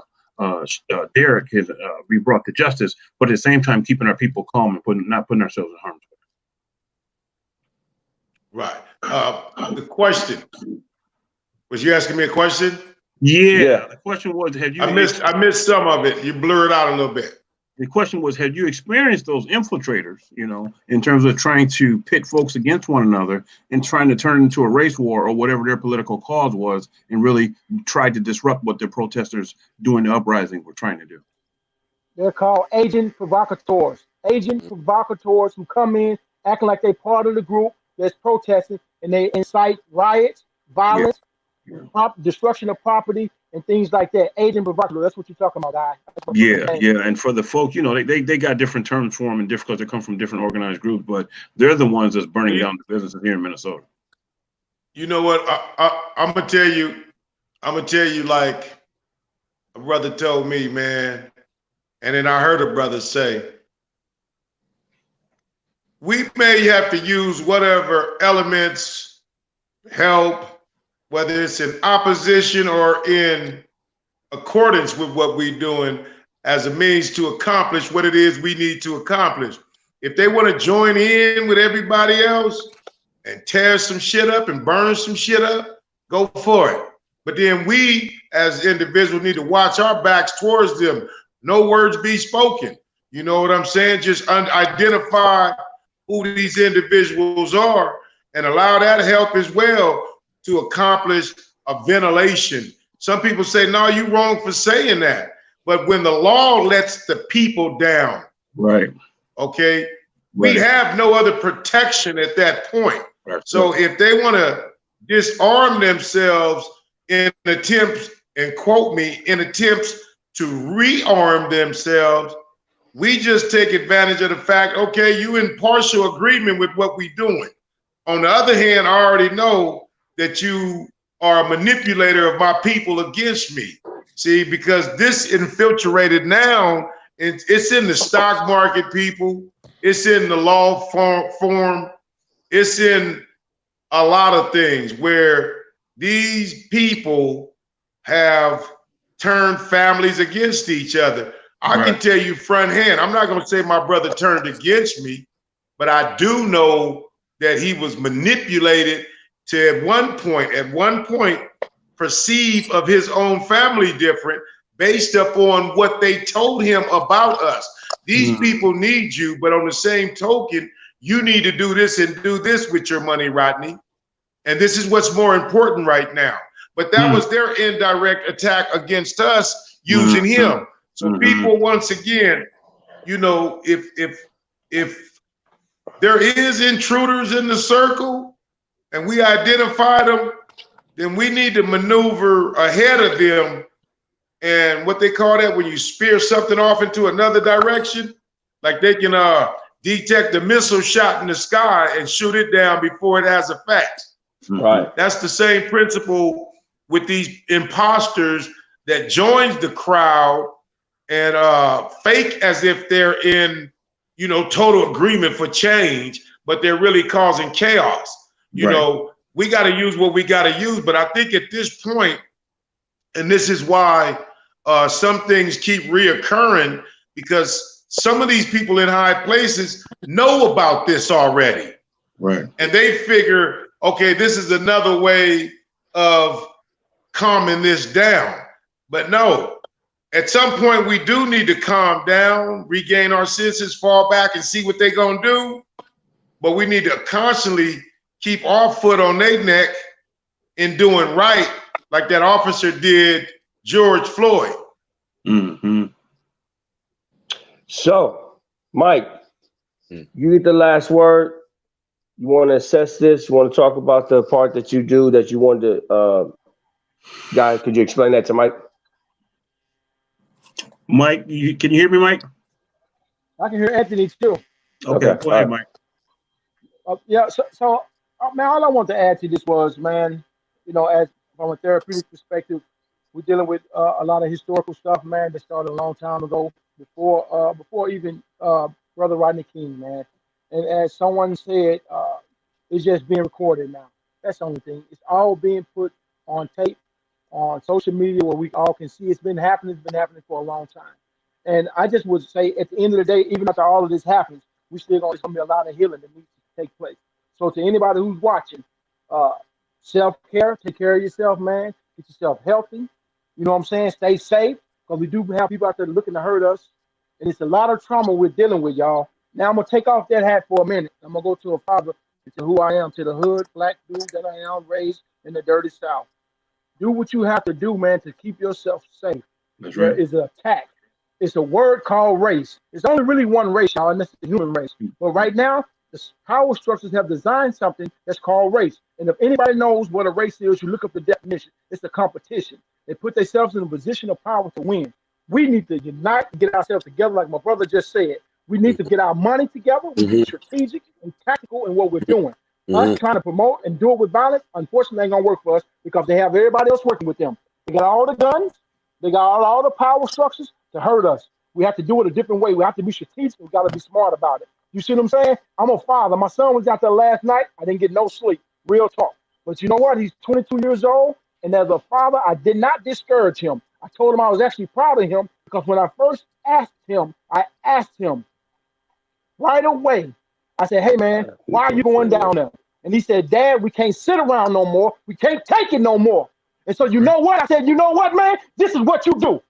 Derek can be brought to justice, but at the same time keeping our people calm and not putting ourselves in harm's way. Right. The question, was you asking me a question? Yeah. The question was, have you? I missed some of it. You blurred out a little bit. The question was, have you experienced those infiltrators, you know, in terms of trying to pit folks against one another and trying to turn it into a race war or whatever their political cause was, and really tried to disrupt what the protesters during the uprising were trying to do? They're called agent provocateurs. Agent provocateurs who come in acting like they're part of the group that's protesting, and they incite riots, violence, destruction of property, and things like that. Agent provocateur. That's what you're talking about, guy. Yeah. And for the folk, you know, they got different terms for them and because they come from different organized groups, but they're the ones that's burning down the businesses here in Minnesota. You know what? I'm gonna tell you, like a brother told me, man, and then I heard a brother say, we may have to use whatever elements, help, whether it's in opposition or in accordance with what we're doing, as a means to accomplish what it is we need to accomplish. If they want to join in with everybody else and tear some shit up and burn some shit up, go for it. But then we as individuals need to watch our backs towards them. No words be spoken. You know what I'm saying? Just identify who these individuals are and allow that help as well to accomplish a ventilation. Some people say, no, you're wrong for saying that. But when the law lets the people down, right? Okay, we have no other protection at that point. Right. So if they want to disarm themselves in attempts, and quote me, in attempts to rearm themselves, we just take advantage of the fact, okay, you in partial agreement with what we're doing. On the other hand, I already know that you are a manipulator of my people against me. See, because this infiltrated now, it's in the stock market, people. It's in the law form. It's in a lot of things where these people have turned families against each other. I can tell you front hand, I'm not going to say my brother turned against me, but I do know that he was manipulated to at one point perceive of his own family different based upon what they told him about us. These people need you, but on the same token, you need to do this and do this with your money, Rodney. And this is what's more important right now. But that was their indirect attack against us using him. So people, once again, you know, if there is intruders in the circle and we identify them, then we need to maneuver ahead of them. And what they call that, when you spear something off into another direction, like they can detect a missile shot in the sky and shoot it down before it has effect. Right. That's the same principle with these imposters that joins the crowd and fake as if they're in, you know, total agreement for change, but they're really causing chaos. You know, we got to use what we got to use. But I think at this point, and this is why some things keep reoccurring, because some of these people in high places know about this already. Right. And they figure, okay, this is another way of calming this down. But no, at some point we do need to calm down, regain our senses, fall back and see what they're going to do. But we need to constantly keep our foot on their neck in doing right, like that officer did George Floyd. So, Mike, you get the last word. You want to assess this? You want to talk about the part that you do that you wanted to, guys, could you explain that to Mike? Mike, can you hear me, Mike? I can hear Anthony too. Okay, go ahead, Mike. Yeah, so man, all I want to add to this was, man, you know, as from a therapeutic perspective, we're dealing with a lot of historical stuff, man, that started a long time ago, before even Brother Rodney King, man. And as someone said, it's just being recorded now. That's the only thing. It's all being put on tape, on social media, where we all can see it's been happening. It's been happening for a long time. And I just would say, at the end of the day, even after all of this happens, we still going to be a lot of healing that needs to take place. So to anybody who's watching, self-care, take care of yourself, man. Get yourself healthy. You know what I'm saying? Stay safe, because we do have people out there looking to hurt us. And it's a lot of trauma we're dealing with, y'all. Now I'm going to take off that hat for a minute. I'm going to go to a father, to who I am, to the hood, black dude that I am, raised in the dirty South. Do what you have to do, man, to keep yourself safe. That's There right. is an attack. It's a word called race. It's only really one race, y'all, and that's the human race. But right now, the power structures have designed something that's called race. And if anybody knows what a race is, you look up the definition. It's a competition. They put themselves in a position of power to win. We need to unite and get ourselves together, like my brother just said. We need to get our money together. We need to be strategic and tactical in what we're doing. Us trying to promote and do it with violence, unfortunately, ain't gonna work for us, because they have everybody else working with them. They got all the guns, they got all the power structures to hurt us. We have to do it a different way. We have to be strategic. We got to be smart about it. You see what I'm saying? I'm a father. My son was out there last night. I didn't get no sleep. Real talk. But you know what? He's 22 years old. And as a father, I did not discourage him. I told him I was actually proud of him, because when I first asked him, I asked him right away. I said, hey, man, why are you going down there? And he said, Dad, we can't sit around no more. We can't take it no more. And so you know what? I said, you know what, man? This is what you do.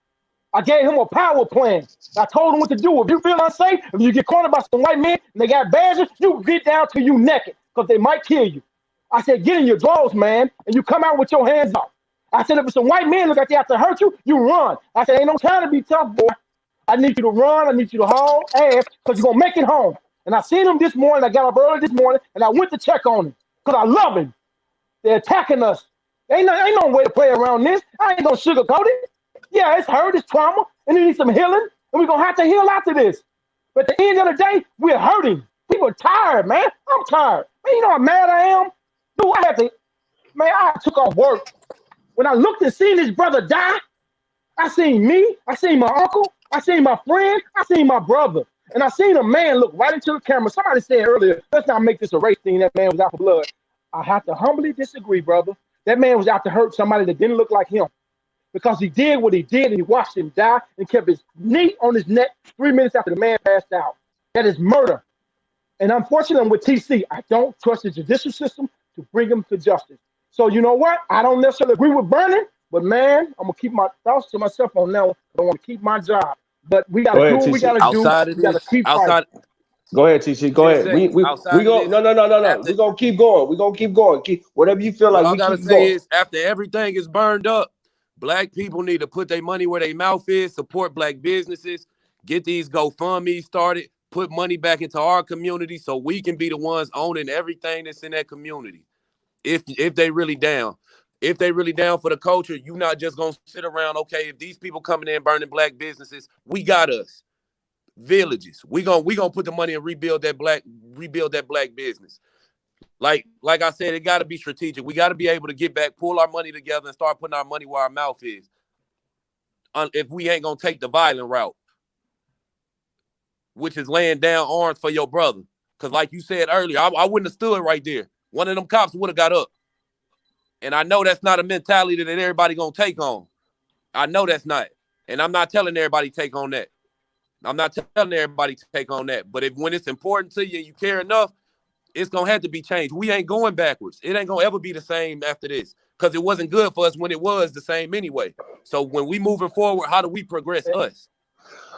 I gave him a power plan. I told him what to do. If you feel unsafe, if you get cornered by some white men and they got badges, you get down till you naked, because they might kill you. I said, get in your drawers, man, and you come out with your hands up. I said, if some white men look like they have to hurt you, you run. I said, ain't no time to be tough, boy. I need you to run. I need you to haul ass, because you're going to make it home. And I seen him this morning. I got up early this morning, and I went to check on him, because I love him. They're attacking us. Ain't no way to play around this. I ain't going to sugarcoat it. Yeah, it's hurt, it's trauma, and it needs some healing, and we're going to have to heal after this. But at the end of the day, we're hurting. People are tired, man. I'm tired. Man, you know how mad I am? Dude, I took off work. When I looked and seen this brother die, I seen me, I seen my uncle, I seen my friend, I seen my brother. And I seen a man look right into the camera. Somebody said earlier, let's not make this a race thing. That man was out for blood. I have to humbly disagree, brother. That man was out to hurt somebody that didn't look like him, because he did what he did, and he watched him die and kept his knee on his neck 3 minutes after the man passed out. That is murder. And unfortunately, with TC, I don't trust the judicial system to bring them to justice. So you know what? I don't necessarily agree with burning, but man, I'm gonna keep my thoughts to myself on that one. I want to keep my job. But we gotta Go do ahead, what we TC. gotta do. Outside of We gotta this, keep fighting. outside Go ahead, TC. Go 10 ahead. We seconds, we outside we of go. this, No. after We're gonna keep going. We're gonna keep going. Keep whatever you feel what like. I We gotta keep say going. is after everything is burned up, black people need to put their money where their mouth is, support black businesses, get these GoFundMe started, put money back into our community so we can be the ones owning everything that's in that community. If they really down. If they really down for the culture, you not just gonna sit around, okay, if these people coming in burning black businesses, we got us. Villages. We gonna put the money and rebuild that black business. Like I said, it gotta be strategic. We gotta be able to get back, pull our money together, and start putting our money where our mouth is. If we ain't gonna take the violent route, which is laying down arms for your brother. Because like you said earlier, I wouldn't have stood right there. One of them cops would have got up. And I know that's not a mentality that everybody gonna take on. I know that's not. And I'm not telling everybody take on that. I'm not telling everybody to take on that. But when it's important to you and you care enough, it's going to have to be changed. We ain't going backwards. It ain't going to ever be the same after this because it wasn't good for us when it was the same anyway. So when we moving forward, how do we progress us?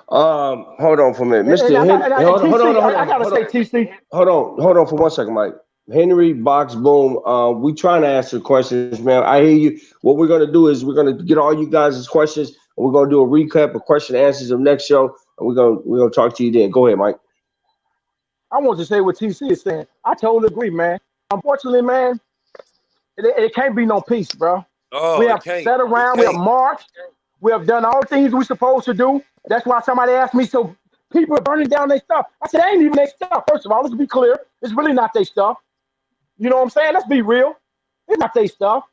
Hold on for a minute, Mr. Hold on for 1 second, Mike. Henry Box Boom. We trying to answer questions, man. I hear you. What we're gonna do is we're gonna get all you guys' questions, and we're gonna do a recap of question and answers of next show, and we're gonna talk to you then. Go ahead, Mike. I want to say what TC is saying. I totally agree, man. Unfortunately, man, it can't be no peace, bro. Oh, We have sat around, we have marched, we have done all the things we're supposed to do. That's why somebody asked me, so people are burning down their stuff. I said, ain't even their stuff. First of all, let's be clear. It's really not their stuff. You know what I'm saying? Let's be real. It's not their stuff.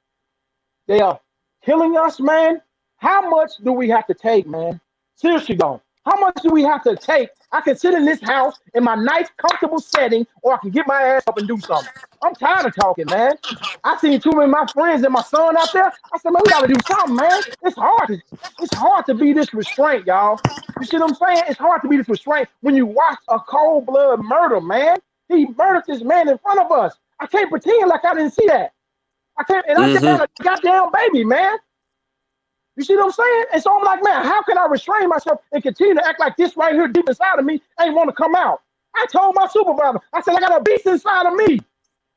They are killing us, man. How much do we have to take, man? Seriously, though. How much do we have to take? I can sit in this house in my nice, comfortable setting, or I can get my ass up and do something. I'm tired of talking, man. I seen too many of my friends and my son out there. I said, man, we got to do something, man. It's hard. It's hard to be this restraint, y'all. You see what I'm saying? It's hard to be this restraint when you watch a cold blood murder, man. He murdered this man in front of us. I can't pretend like I didn't see that. I can't, and I just had a goddamn baby, man. You see what I'm saying? And so I'm like, man, how can I restrain myself and continue to act like this right here deep inside of me ain't want to come out? I told my supervisor, I said, I got a beast inside of me.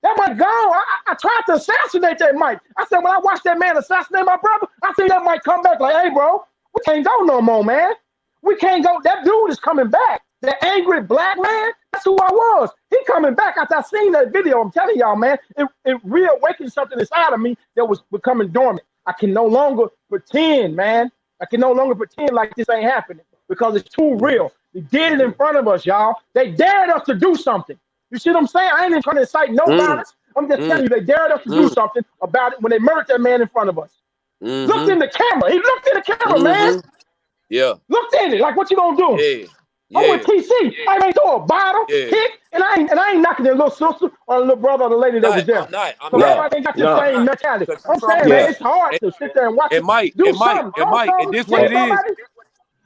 That might go. I tried to assassinate that Mike. I said, when I watched that man assassinate my brother, I think that might come back like, hey, bro, we can't go no more, man. We can't go. That dude is coming back. That angry black man, that's who I was. He coming back after I seen that video. I'm telling y'all, man, it reawakened something inside of me that was becoming dormant. I can no longer pretend, man. I can no longer pretend like this ain't happening because it's too real. They did it in front of us, y'all. They dared us to do something. You see what I'm saying? I ain't even trying to incite no violence. I'm just telling you, they dared us to do something about it when they murdered that man in front of us. Looked in the camera. He looked in the camera, man. Yeah. Looked in it. Like, what you gonna do? Yeah. I'm with TC. I ain't throw a bottle, hit, and I ain't knocking the little sister or the little brother or the lady that was there. I'm not. Everybody ain't got the same mentality. I'm saying, man, it's hard to sit there and watch it. Do something. And this what it is.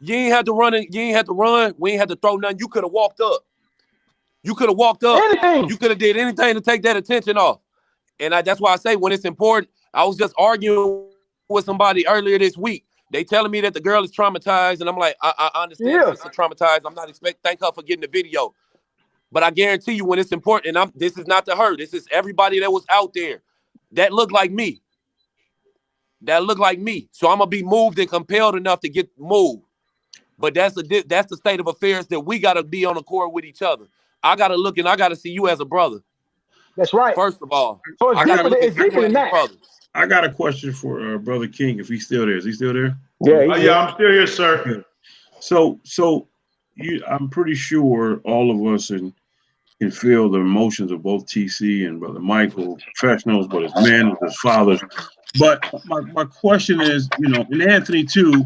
You ain't have to run. You ain't have to run. We ain't have to throw nothing. You could have walked up. Anything. You could have did anything to take that attention off. And that's why I say when it's important. I was just arguing with somebody earlier this week. They telling me that the girl is traumatized, and I'm like, I understand if it's traumatized. I'm not thank her for getting the video. But I guarantee you when it's important, and this is not to her. This is everybody that was out there. That looked like me. So I'm going to be moved and compelled enough to get moved. But that's the state of affairs that we got to be on accord with each other. I got to look and I got to see you as a brother. That's right. First of all. So it's deeper than that. I got a question for Brother King, if he's still there. Is he still there? Yeah, I'm still here, sir. So I'm pretty sure all of us can feel the emotions of both TC and Brother Michael, professionals, but as men, as fathers. But my question is, in Anthony too,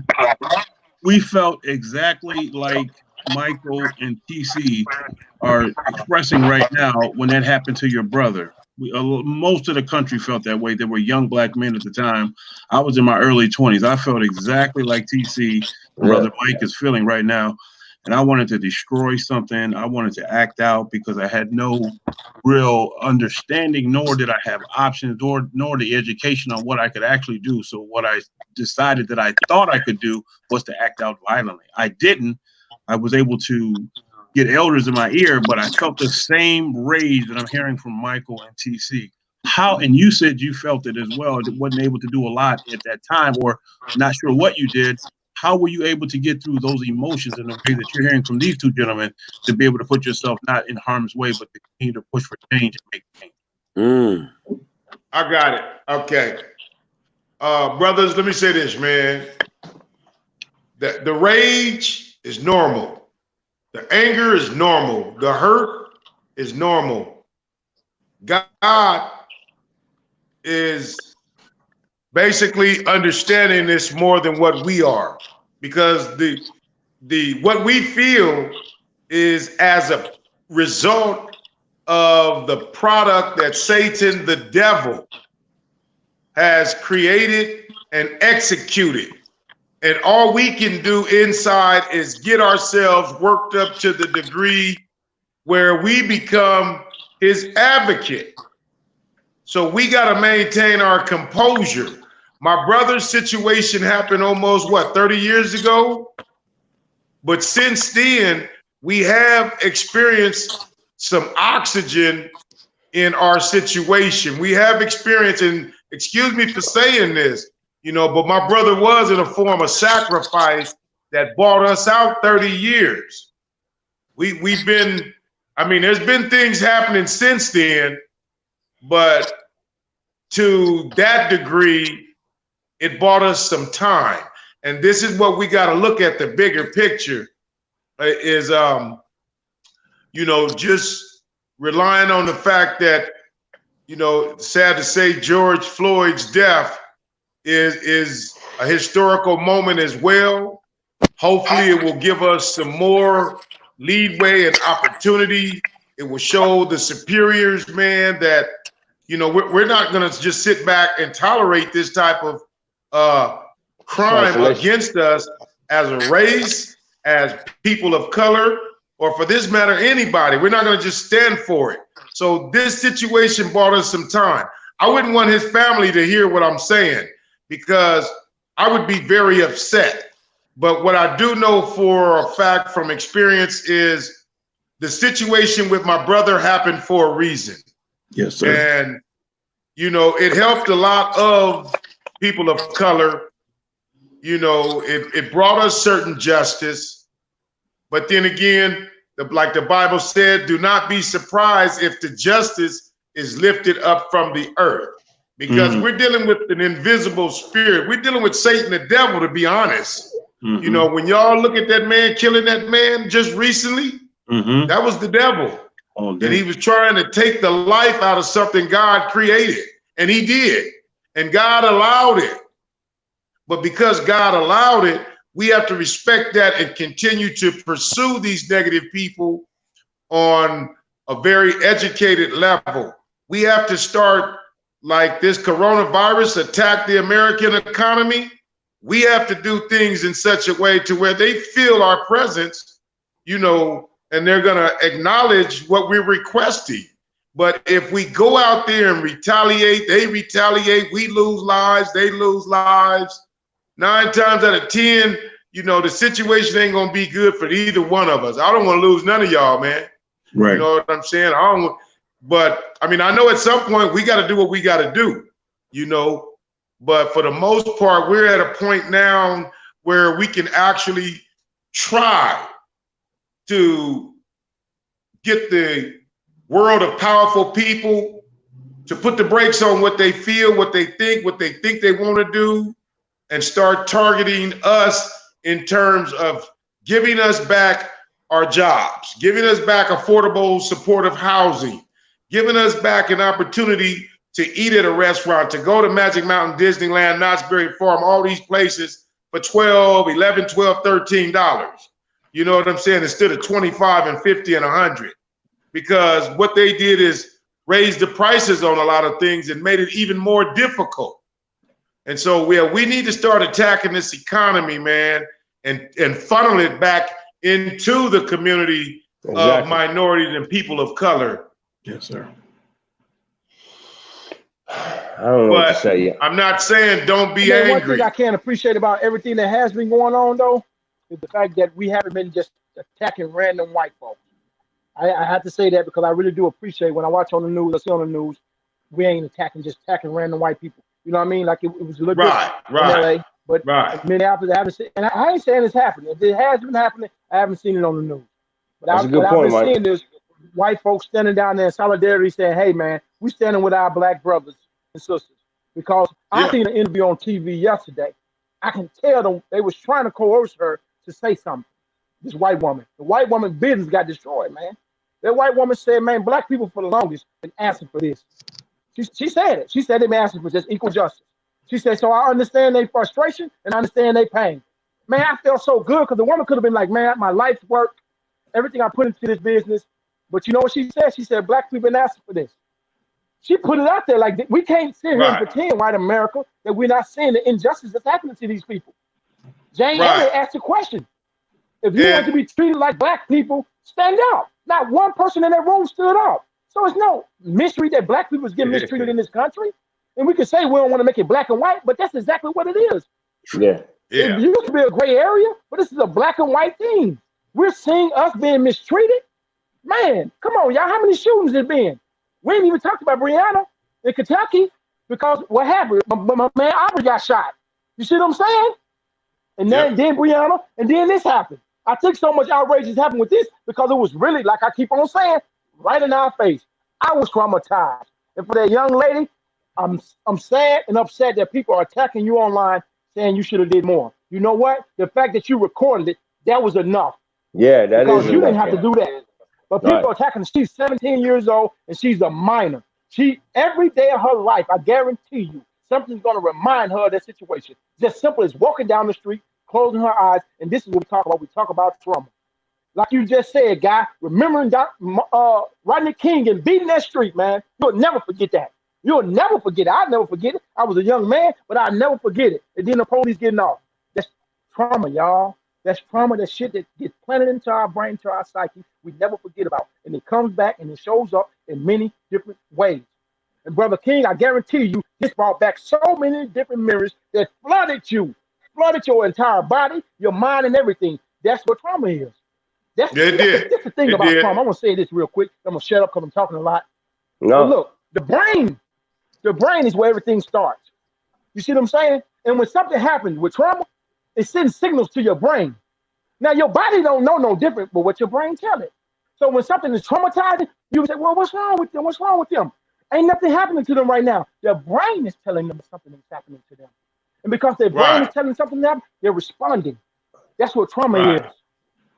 we felt exactly like Michael and TC are expressing right now when that happened to your brother. Most of the country felt that way. There were young black men at the time. I was in my early 20s. I felt exactly like TC, Brother Mike is feeling right now. and I wanted to destroy something. I wanted to act out because I had no real understanding, nor did I have options, nor the education on what I could actually do. So what I decided that I thought I could do was to act out violently. I didn't. I was able to get elders in my ear, but I felt the same rage that I'm hearing from Michael and TC. How, and you said you felt it as well, wasn't able to do a lot at that time, or not sure what you did. How were you able to get through those emotions in the way that you're hearing from these two gentlemen to be able to put yourself not in harm's way, but to continue to push for change and make change? I got it. Okay. Brothers, let me say this, man. The rage is normal. The anger is normal. The hurt is normal. God is basically understanding this more than what we are, because the what we feel is as a result of the product that Satan, the devil, has created and executed. And all we can do inside is get ourselves worked up to the degree where we become his advocate. So we got to maintain our composure. My brother's situation happened almost, 30 years ago? But since then, we have experienced some oxygen in our situation. We have experienced, and excuse me for saying this, but my brother was in a form of sacrifice that bought us out 30 years. We've been, there's been things happening since then, but to that degree, it bought us some time. And this is what we got to look at, the bigger picture is, just relying on the fact that, sad to say, George Floyd's death is a historical moment as well. Hopefully it will give us some more leeway and opportunity. It will show the superiors, man, that, we're not going to just sit back and tolerate this type of crime against us as a race, as people of color, or for this matter, anybody. We're not going to just stand for it. So this situation bought us some time. I wouldn't want his family to hear what I'm saying, because I would be very upset. But what I do know for a fact from experience is the situation with my brother happened for a reason. Yes, sir. And, it helped a lot of people of color. It brought us certain justice. But then again, like the Bible said, do not be surprised if the justice is lifted up from the earth. Because we're dealing with an invisible spirit. We're dealing with Satan, the devil, to be honest. When y'all look at that man killing that man just recently, that was the devil. And he was trying to take the life out of something God created. And he did. And God allowed it. But because God allowed it, we have to respect that and continue to pursue these negative people on a very educated level. We have to start, like this coronavirus attacked the American economy. We have to do things in such a way to where they feel our presence, and they're going to acknowledge what we're requesting. But if we go out there and retaliate, they retaliate, we lose lives, they lose lives. 9 times out of 10, the situation ain't going to be good for either one of us. I don't want to lose none of y'all, man. Right. You know what I'm saying? But I know at some point we got to do what we got to do, but for the most part, we're at a point now where we can actually try to get the world of powerful people to put the brakes on what they feel, what they think they want to do, and start targeting us in terms of giving us back our jobs, giving us back affordable, supportive housing, giving us back an opportunity to eat at a restaurant, to go to Magic Mountain, Disneyland, Knott's Berry Farm, all these places for $12, $11, $12, $13. You know what I'm saying? Instead of $25 and $50 and $100. Because what they did is raise the prices on a lot of things and made it even more difficult. And so we need to start attacking this economy, man, and funnel it back into the community of minorities and people of color. Yes, sir. I don't know what to say yet. I'm not saying don't be One angry. thing I can't appreciate about everything that has been going on, though, is the fact that we haven't been just attacking random white folks. I have to say that because I really do appreciate when I watch on the news, I see on the news, we ain't just attacking random white people. You know what I mean? Like it was a little right, in LA, but right. in Minneapolis, I haven't seen, and I ain't saying it's happening. If it has been happening, I haven't seen it on the news. But That's a good point, I've been Mike. seeing this white folks standing down there in solidarity saying, hey, man, we standing with our black brothers and sisters. Because I seen an interview on TV yesterday. I can tell them they was trying to coerce her to say something. This white woman. The white woman's business got destroyed, man. That white woman said, man, black people for the longest been asking for this. She said it. She said they've been asking for just equal justice. She said, so I understand their frustration and I understand their pain. Man, I felt so good because the woman could have been like, man, my life's work, everything I put into this business. But you know what she said? She said, black people been asking for this. She put it out there like we can't sit here and pretend, white America, that we're not seeing the injustice that's happening to these people. Jane Elliott asked the question. If you want to be treated like black people, stand up. Not one person in that room stood up. So it's no mystery that black people is getting mistreated in this country. And we can say we don't want to make it black and white, but that's exactly what it is. Yeah. It used to be a gray area, but this is a black and white thing. We're seeing us being mistreated. Man, come on, y'all. How many shootings there been? We ain't even talked about Brianna in Kentucky because what happened? My man Aubrey got shot. You see what I'm saying? And then Brianna, and then this happened. I think so much outrage has happened with this because it was really, like I keep on saying, right in our face. I was traumatized. And for that young lady, I'm sad and upset that people are attacking you online saying you should have did more. You know what? The fact that you recorded it, that was enough. Yeah, that because is you enough, didn't have to do that. But people are attacking. She's 17 years old and she's a minor. She every day of her life, I guarantee you, something's going to remind her of that situation. Just simple as walking down the street, closing her eyes, and this is what we talk about. We talk about trauma. Like you just said, guy, remembering Rodney King and beating that street, man, you'll never forget that. You'll never forget it. I'll never forget it. I was a young man, but I'll never forget it. And then the police getting off. That's trauma, y'all. That's trauma, that shit that gets planted into our brain, to our psyche, we never forget about. And it comes back and it shows up in many different ways. And Brother King, I guarantee you, this brought back so many different mirrors that flooded your entire body, your mind, and everything. That's what trauma is. That's the thing about trauma. I'm going to say this real quick. I'm going to shut up because I'm talking a lot. No. But look, the brain is where everything starts. You see what I'm saying? And when something happens with trauma, it sends signals to your brain. Now, your body don't know no different, but what your brain tell it. So when something is traumatizing, you say, well, what's wrong with them? What's wrong with them? Ain't nothing happening to them right now. Their brain is telling them something is happening to them. And because their brain is telling them something to them, they're responding. That's what trauma is.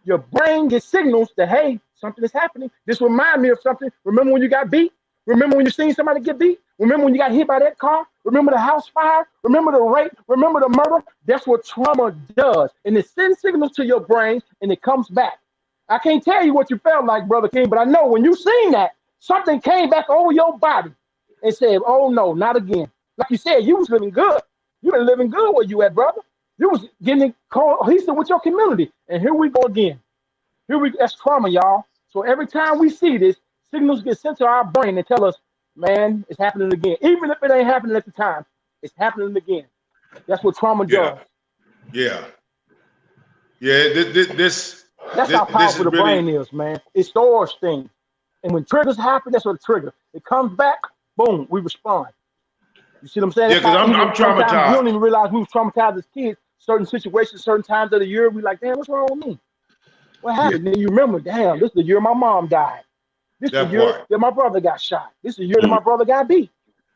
Your brain gets signals that, hey, something is happening. This reminds me of something. Remember when you got beat? Remember when you seen somebody get beat? Remember when you got hit by that car? Remember the house fire? Remember the rape? Remember the murder? That's what trauma does. And it sends signals to your brain and it comes back. I can't tell you what you felt like, Brother King, but I know when you seen that, something came back over your body and said, oh no, not again. Like you said, you was living good. You been living good where you at, brother. You was getting cohesive with your community. And here we go again. That's trauma, y'all. So every time we see this, signals get sent to our brain and tell us, man, it's happening again. Even if it ain't happening at the time, it's happening again. That's what trauma does. That's how powerful the brain is, man. It stores things. And when triggers happen, that's what it triggers. It comes back, boom, we respond. You see what I'm saying? Yeah, because I'm traumatized. We don't even realize we were traumatized as kids. Certain situations, certain times of the year, we like, damn, what's wrong with me? What happened? Then you remember, damn, this is the year my mom died. This is the year that my brother got shot. This is the year that my brother got beat.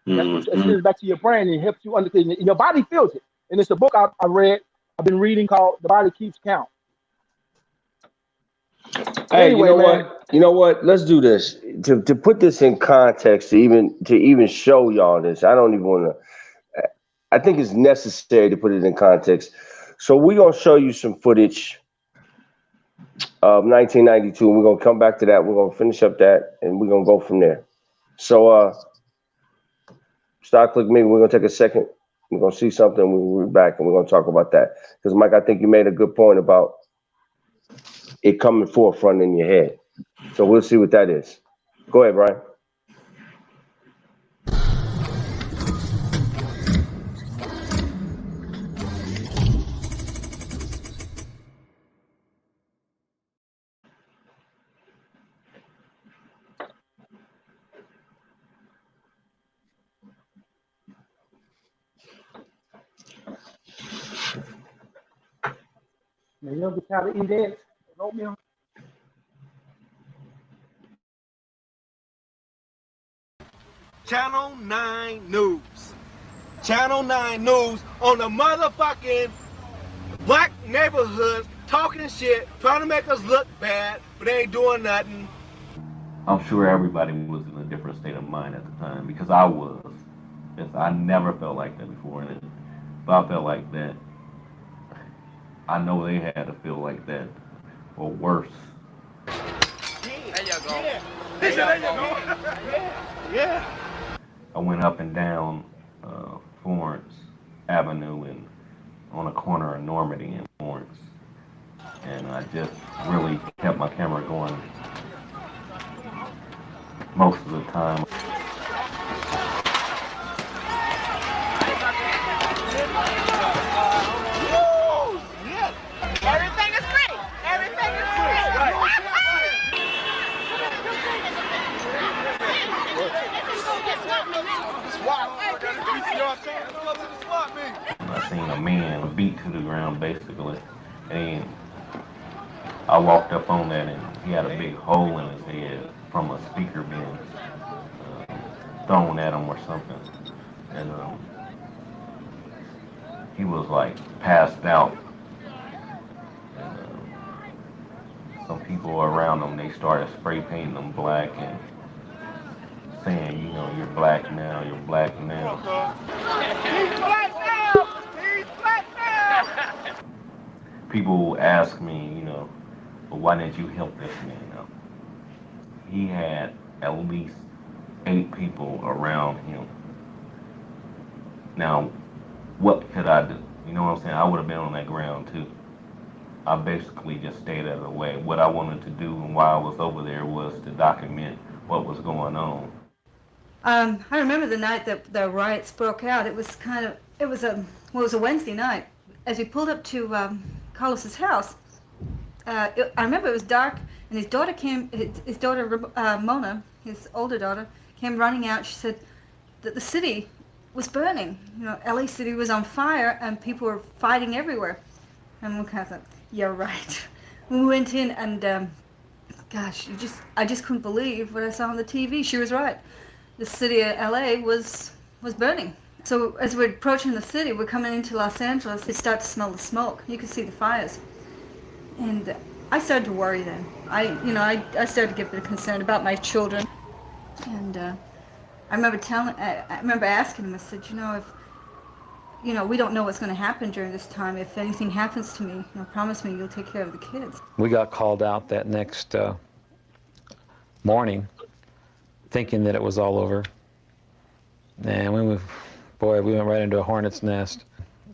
That's what it sends back to your brain and helps you understand. And your body feels it. And it's a book I read, I've been reading called The Body Keeps Count. Hey, anyway, you know what? Let's do this. To put this in context, to even show y'all this, I don't even want to. I think it's necessary to put it in context. So we're gonna show you some footage of 1992. We're gonna come back to that. We're gonna finish up that, and we're gonna go from there. So, start click me. We're gonna take a second. We're gonna see something. We'll be back, and we're gonna talk about that. Because Mike, I think you made a good point about it coming forefront in your head. So we'll see what that is. Go ahead, Brian. Man, you don't get tired of eating eggs and oatmeal. Channel 9 News. Channel 9 News on the motherfucking black neighborhoods talking shit, trying to make us look bad, but they ain't doing nothing. I'm sure everybody was in a different state of mind at the time because I was. Because I never felt like that before. And if I felt like that, I know they had to feel like that or worse. There you go. Yeah. There you go. Yeah. I went up and down Florence Avenue and on a corner of Normandy and Florence. And I just really kept my camera going most of the time. Everything is free. Everything is free. Right. I seen a man beat to the ground basically, and I walked up on that and he had a big hole in his head from a speaker being thrown at him or something, and he was like passed out. And some people around him, they started spray painting him black and saying, you know, you're black now, you're black now. He's black now! He's black now! People ask me, you know, well, why didn't you help this man out? He had at least 8 people around him. Now, what could I do? You know what I'm saying? I would have been on that ground too. I basically just stayed out of the way. What I wanted to do and why I was over there was to document what was going on. I remember the night that the riots broke out. It was a Wednesday night. As we pulled up to Carlos's house, I remember it was dark, and his daughter came. His daughter Mona, his older daughter, came running out. She said that the city was burning. You know, LA City was on fire, and people were fighting everywhere. And we kind of thought, yeah, right. We went in, and gosh, I just couldn't believe what I saw on the TV. She was right. The city of LA was burning. So as we're approaching the city, we're coming into Los Angeles, you start to smell the smoke. You can see the fires. And I started to worry then. I started to get a bit concerned about my children. And I remember asking him, I said, we don't know what's going to happen during this time. If anything happens to me, promise me you'll take care of the kids. We got called out that next morning, thinking that it was all over, and we went right into a hornet's nest.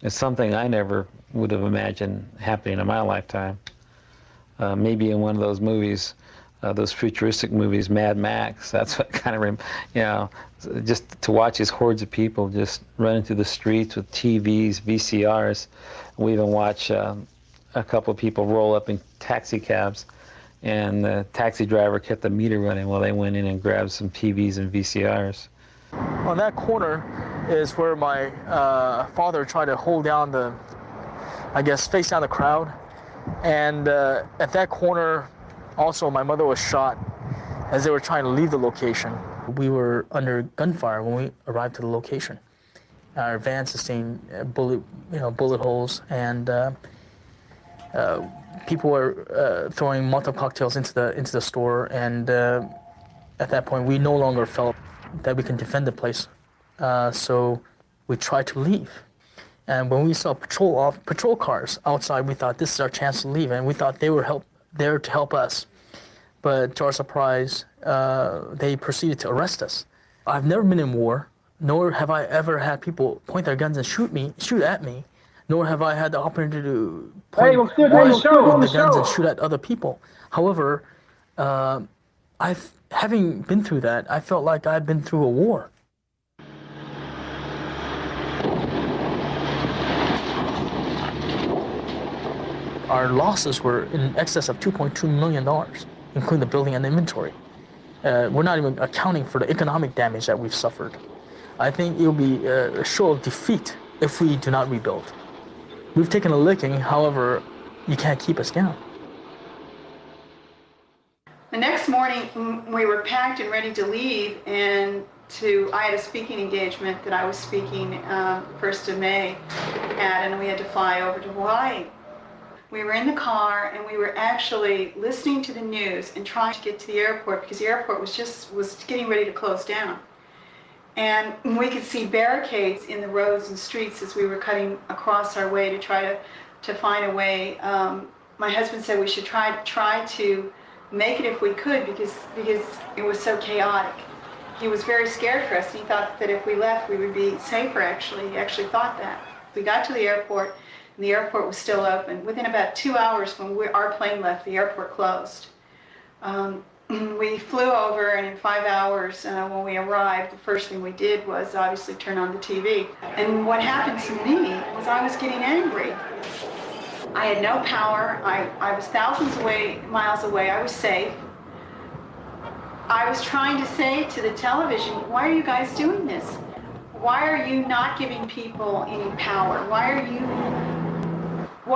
It's something I never would have imagined happening in my lifetime. Maybe in one of those movies, those futuristic movies, Mad Max. That's what kind of, just to watch these hordes of people just running through the streets with TVs, VCRs. We even watch a couple of people roll up in taxi cabs, and the taxi driver kept the meter running while they went in and grabbed some TVs and VCRs. On that corner is where my father tried to hold down face down the crowd. And at that corner, also my mother was shot as they were trying to leave the location. We were under gunfire when we arrived to the location. Our van sustained bullet holes, and people were throwing Molotov cocktails into the store, and at that point we no longer felt that we can defend the place. So we tried to leave. And when we saw patrol cars outside, we thought this is our chance to leave, and we thought they were there to help us. But to our surprise, they proceeded to arrest us. I've never been in war, nor have I ever had people point their guns and shoot at me. nor have I had the opportunity to Hey, point I'm still doing the the guns and show. shoot at other people. However, having been through that, I felt like I'd been through a war. Our losses were in excess of $2.2 million, including the building and the inventory. We're not even accounting for the economic damage that we've suffered. I think it'll be a show of defeat if we do not rebuild. We've taken a licking, however, you can't keep us down. The next morning, we were packed and ready to leave, and I had a speaking engagement that I was speaking 1st of May at, and we had to fly over to Hawaii. We were in the car, and we were actually listening to the news and trying to get to the airport because the airport was getting ready to close down. And we could see barricades in the roads and streets as we were cutting across our way to try to find a way. My husband said we should try to make it if we could because it was so chaotic. He was very scared for us. He thought that if we left, we would be safer, actually. He actually thought that. We got to the airport, and the airport was still open. Within about 2 hours when our plane left, the airport closed. We flew over, and in 5 hours, when we arrived, the first thing we did was obviously turn on the TV. And what happened to me was I was getting angry. I had no power. I was thousands miles away. I was safe. I was trying to say to the television, why are you guys doing this? Why are you not giving people any power? Why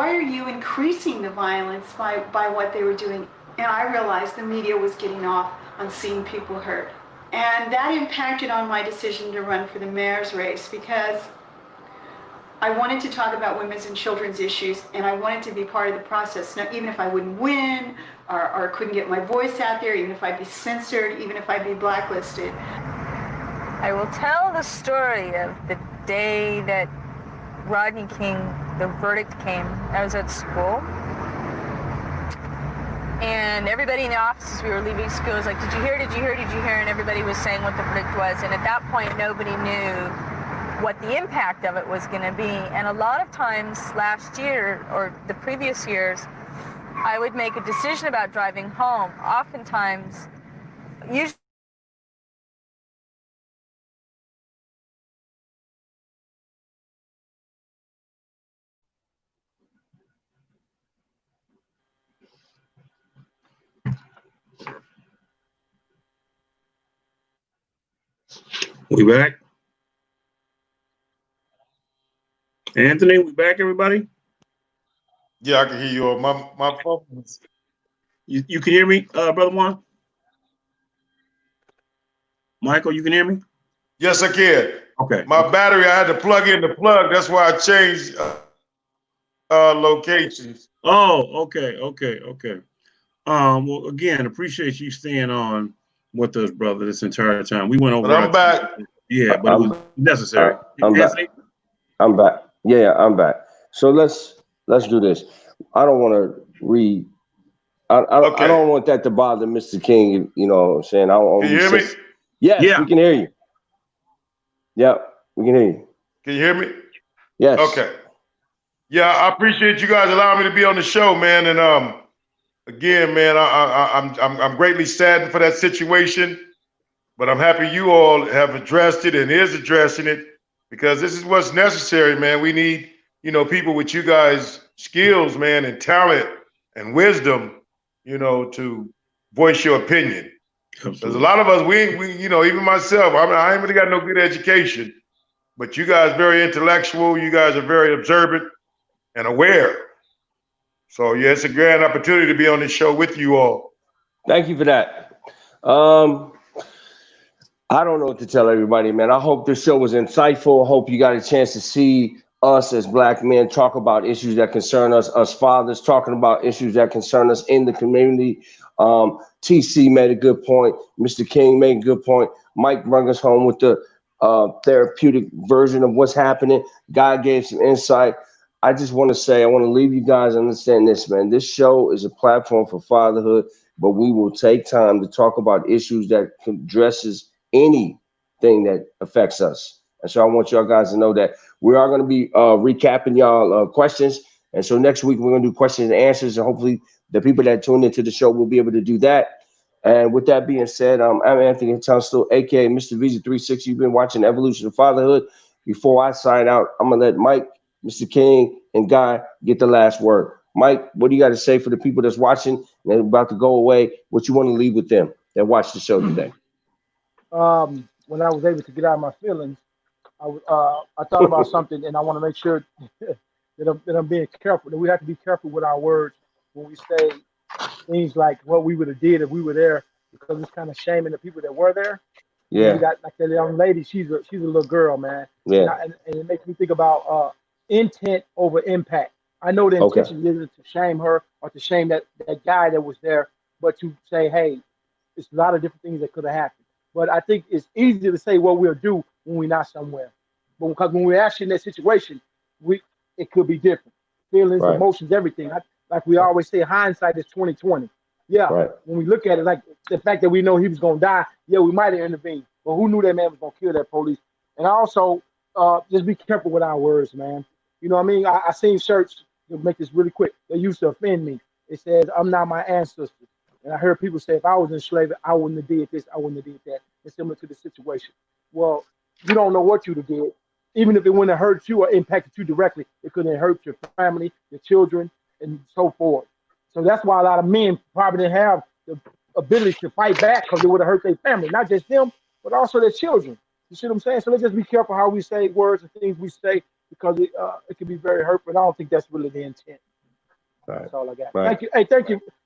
are you increasing the violence by what they were doing? And I realized the media was getting off on seeing people hurt. And that impacted on my decision to run for the mayor's race because I wanted to talk about women's and children's issues, and I wanted to be part of the process. Now, even if I wouldn't win, or couldn't get my voice out there, even if I'd be censored, even if I'd be blacklisted. I will tell the story of the day that Rodney King, the verdict came. I was at school, and everybody in the offices, we were leaving school, was like, did you hear, did you hear, did you hear? And everybody was saying what the verdict was, and at that point, nobody knew what the impact of it was going to be. And a lot of times last year or the previous years, I would make a decision about driving home. Oftentimes, usually We back? Anthony, we back, everybody? Yeah, I can hear you. My phone. You can hear me, Brother Juan? Michael, you can hear me? Yes, I can. Okay. My battery, I had to plug in the plug. That's why I changed locations. Oh, okay. Well, again, appreciate you staying on with us, brother, this entire time. We went over. But I'm back. Yeah, but it was necessary. I'm back. I'm back. Yeah, I'm back. So let's do this. I don't want to read. I don't want that to bother Mr. King. You know what I'm saying? Can you hear me? Yes, yeah. We can hear you. Yeah, we can hear you. Can you hear me? Yes. Okay. Yeah, I appreciate you guys allowing me to be on the show, man. And again, man, I'm greatly saddened for that situation, but I'm happy you all have addressed it and is addressing it because this is what's necessary, man. We need, people with you guys' skills, man, and talent and wisdom, to voice your opinion. Because a lot of us, we even myself, I ain't really got no good education, but you guys very intellectual. You guys are very observant and aware. So yeah, it's a grand opportunity to be on this show with you all. Thank you for that. I don't know what to tell everybody, man. I hope this show was insightful. I hope you got a chance to see us as Black men talk about issues that concern us fathers talking about issues that concern us in the community. TC made a good point. Mr. King made a good point. Mike brought us home with the therapeutic version of what's happening. God gave some insight. I just want to say, I want to leave you guys understand this, man. This show is a platform for fatherhood, but we will take time to talk about issues that addresses anything that affects us And so I want y'all guys to know that we are going to be recapping y'all questions. And so next week we're going to do questions and answers, and hopefully the people that tune into the show will be able to do that. And with that being said, I'm Anthony Tunstall, aka Mr. Visa 360. You've been watching Evolution of Fatherhood. Before I sign out, I'm gonna let Mike, Mr. King, and Guy get the last word. Mike, what do you got to say for the people that's watching and they're about to go away? What you want to leave with them that watch the show today? When I was able to get out of my feelings, I thought about something, and I want to make sure that I'm being careful. That we have to be careful with our words when we say things like what we would have did if we were there, because it's kind of shaming the people that were there. Yeah. And we got like that young lady. She's a little girl, man. Yeah. And it makes me think about intent over impact. I know the intention isn't to shame her or to shame that guy that was there, but to say, hey, it's a lot of different things that could have happened. But I think it's easy to say what we'll do when we're not somewhere. But because when we're actually in that situation, it could be different. Feelings, emotions, everything. Like we always say, hindsight is 20/20. Yeah. Right. When we look at it, like the fact that we know he was gonna die, yeah, we might have intervened. But who knew that man was gonna kill that police? And also, just be careful with our words, man. You know what I mean? I seen shirts, to make this really quick, they used to offend me. It says, I'm not my ancestors. And I heard people say, if I was in slavery, I wouldn't have did this, I wouldn't have did that. It's similar to the situation. Well, you don't know what you'd have did. Even if it wouldn't have hurt you or impacted you directly, it could have hurt your family, your children, and so forth. So that's why a lot of men probably didn't have the ability to fight back, because it would have hurt their family, not just them, but also their children. You see what I'm saying? So let's just be careful how we say words and things we say, because it can be very hurtful. And I don't think that's really the intent. Right. That's all I got. Right. Thank you. Hey,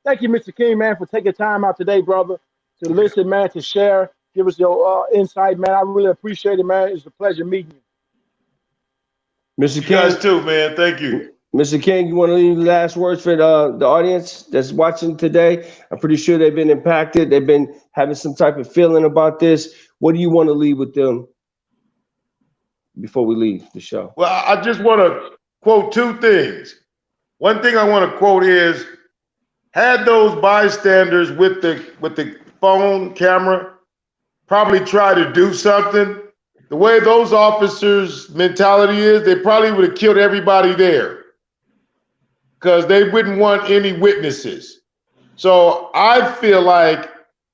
thank you, Mr. King, man, for taking time out today, brother, to listen, man, to share, give us your insight, man. I really appreciate it, man. It's a pleasure meeting you. Mr. King, you guys too, man. Thank you. Mr. King, you want to leave the last words for the audience that's watching today? I'm pretty sure they've been impacted. They've been having some type of feeling about this. What do you want to leave with them before we leave the show? Well, I just want to quote two things. One thing I want to quote is, had those bystanders with the phone camera probably try to do something, the way those officers' mentality is, they probably would have killed everybody there, because they wouldn't want any witnesses. So I feel like,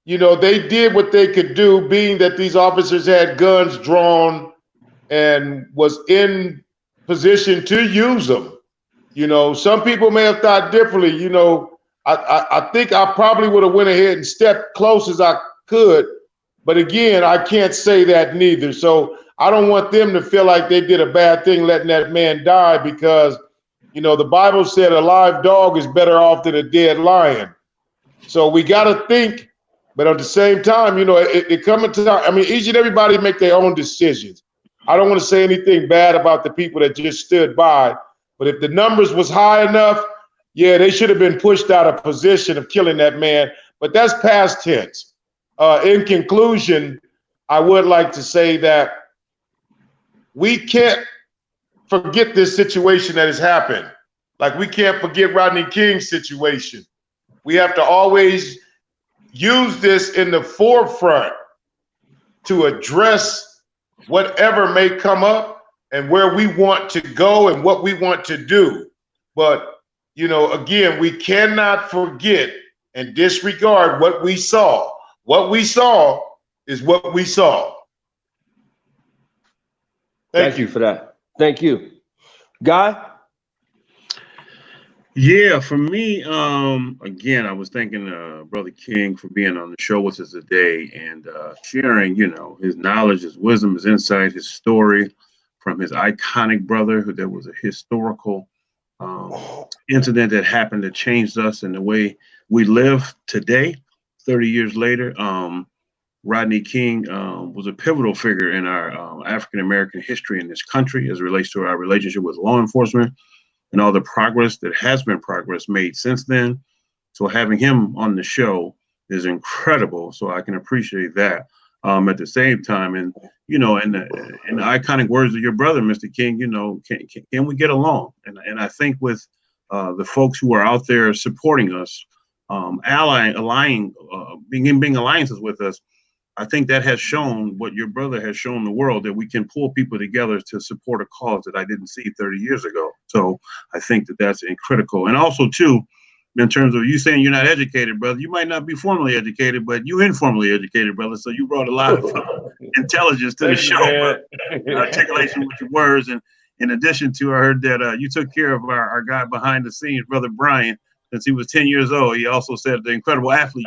they did what they could do, being that these officers had guns drawn and was in position to use them. Some people may have thought differently. I think I probably would have went ahead and stepped close as I could. But again, I can't say that neither. So I don't want them to feel like they did a bad thing letting that man die, because, the Bible said a live dog is better off than a dead lion. So we got to think, but at the same time, it coming to time. I mean, each and everybody make their own decisions. I don't want to say anything bad about the people that just stood by, but if the numbers was high enough, yeah, they should have been pushed out of position of killing that man. But that's past tense. In conclusion, I would like to say that we can't forget this situation that has happened. Like, we can't forget Rodney King's situation. We have to always use this in the forefront to address whatever may come up and where we want to go and what we want to do. But, again, we cannot forget and disregard what we saw. What we saw is what we saw. Thank you for that. Thank you. Guy? Yeah, for me, again, I was thanking Brother King for being on the show with us today and sharing, his knowledge, his wisdom, his insight, his story from his iconic brother, who there was a historical incident that happened that changed us in the way we live today, 30 years later. Rodney King was a pivotal figure in our African-American history in this country as it relates to our relationship with law enforcement and all the progress that has been made since then. So having him on the show is incredible. So I can appreciate that. At the same time, and in the iconic words of your brother, Mr. King, can we get along? And I think with the folks who are out there supporting us, being alliances with us, I think that has shown what your brother has shown the world, that we can pull people together to support a cause that I didn't see 30 years ago. So I think that that's critical. And also, too, in terms of you saying you're not educated, brother, you might not be formally educated, but you informally educated, brother. So you brought a lot of intelligence to the show, articulation with your words. And in addition to, I heard that you took care of our guy behind the scenes, brother Brian, since he was 10 years old. He also said the incredible athlete.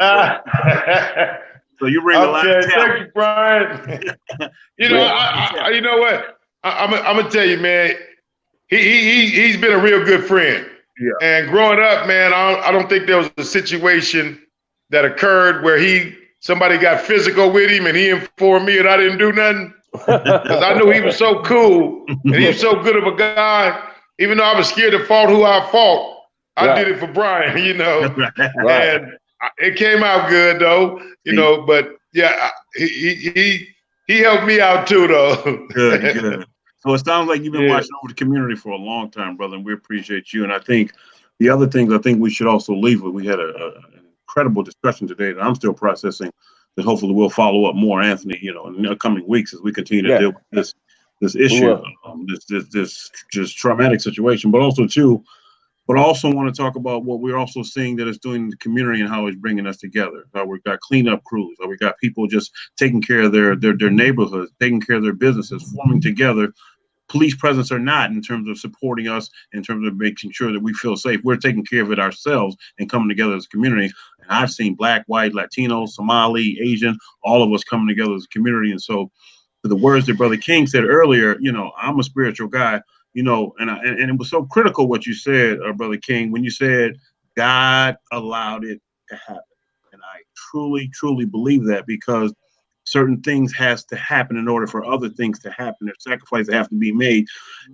So you bring a lot of talent. Thank you, Brian. You know, you know what? I'm gonna tell you, man. He's been a real good friend. Yeah. And growing up, man, I don't think there was a situation that occurred where somebody got physical with him and he informed me and I didn't do nothing, because I knew he was so cool and he was so good of a guy. Even though I was scared to fault who I fought, I did it for Brian, you know. And it came out good though, you know. But yeah, he helped me out too, though. Good. So it sounds like you've been watching over the community for a long time, brother, and we appreciate you. And I think the other things I think we should also leave with, we had an incredible discussion today that I'm still processing, that hopefully we'll follow up more, Anthony, you know, in the coming weeks as we continue to deal with this issue, this just traumatic situation, but also too. But I also want to talk about what we're also seeing that it's doing in the community and how it's bringing us together. How we've got cleanup crews, how we got people just taking care of their neighborhoods, taking care of their businesses, forming together, police presence or not, in terms of supporting us, in terms of making sure that we feel safe. We're taking care of it ourselves and coming together as a community. And I've seen Black, white, Latino, Somali, Asian, all of us coming together as a community. And so, to the words that Brother King said earlier, you know, I'm a spiritual guy. You know, and it was so critical what you said, Brother King, when you said God allowed it to happen. And I truly, truly believe that, because certain things has to happen in order for other things to happen. There's sacrifices that have to be made,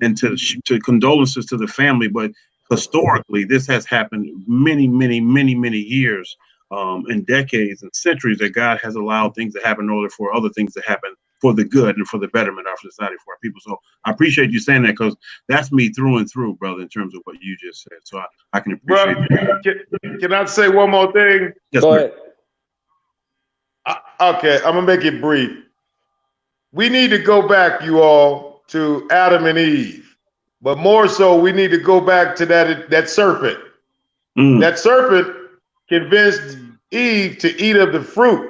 and to condolences to the family. But historically, this has happened many, many, many, many years and decades and centuries, that God has allowed things to happen in order for other things to happen for the good and for the betterment of our society, for our people. So I appreciate you saying that, because that's me through and through, brother, in terms of what you just said. So I can appreciate that. Can I say one more thing? Yes, Go ahead. Okay, I'm gonna make it brief. We need to go back, you all, to Adam and Eve, but more so, we need to go back to that serpent. That serpent convinced Eve to eat of the fruit,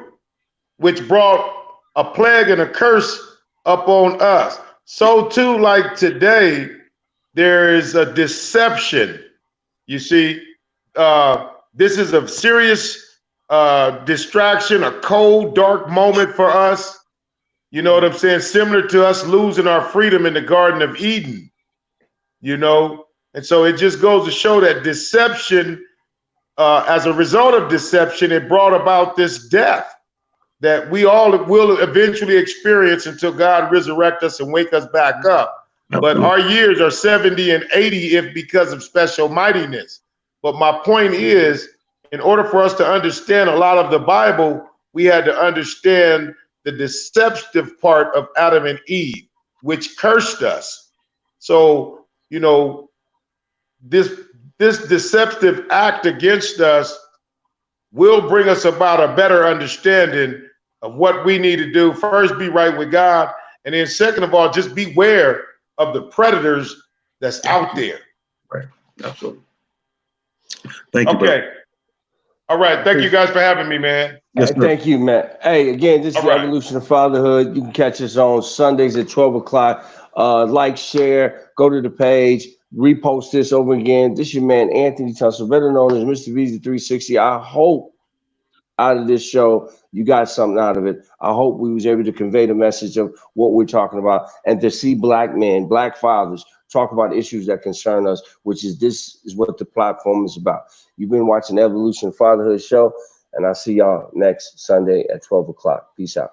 which brought a plague and a curse upon us. So too, like today, there is a deception. You see, this is a serious distraction, a cold, dark moment for us. You know what I'm saying? Similar to us losing our freedom in the Garden of Eden, you know? And so it just goes to show that deception, as a result of deception, it brought about this death that we all will eventually experience until God resurrect us and wake us back up. But our years are 70 and 80 if because of special mightiness. But my point is, in order for us to understand a lot of the Bible, we had to understand the deceptive part of Adam and Eve, which cursed us. So, you know, this deceptive act against us will bring us about a better understanding of what we need to do. First, be right with God. And then second of all, just beware of the predators that's out there. Right. Absolutely. Thank you. Okay. Brother. All right. Thank you guys for having me, man. Yes, thank you, man. Hey, again, this is the Evolution of Fatherhood. You can catch us on Sundays at 12 o'clock. Like, share, go to the page, repost this over again. This is your man, Anthony Tunstall, better known as Mr. Visa 360. I hope out of this show you got something out of it. I hope we was able to convey the message of what we're talking about, and to see Black men, Black fathers talk about issues that concern us, which is this is what the platform is about. You've been watching the Evolution Fatherhood show, and I'll see y'all next Sunday at 12 o'clock. Peace out.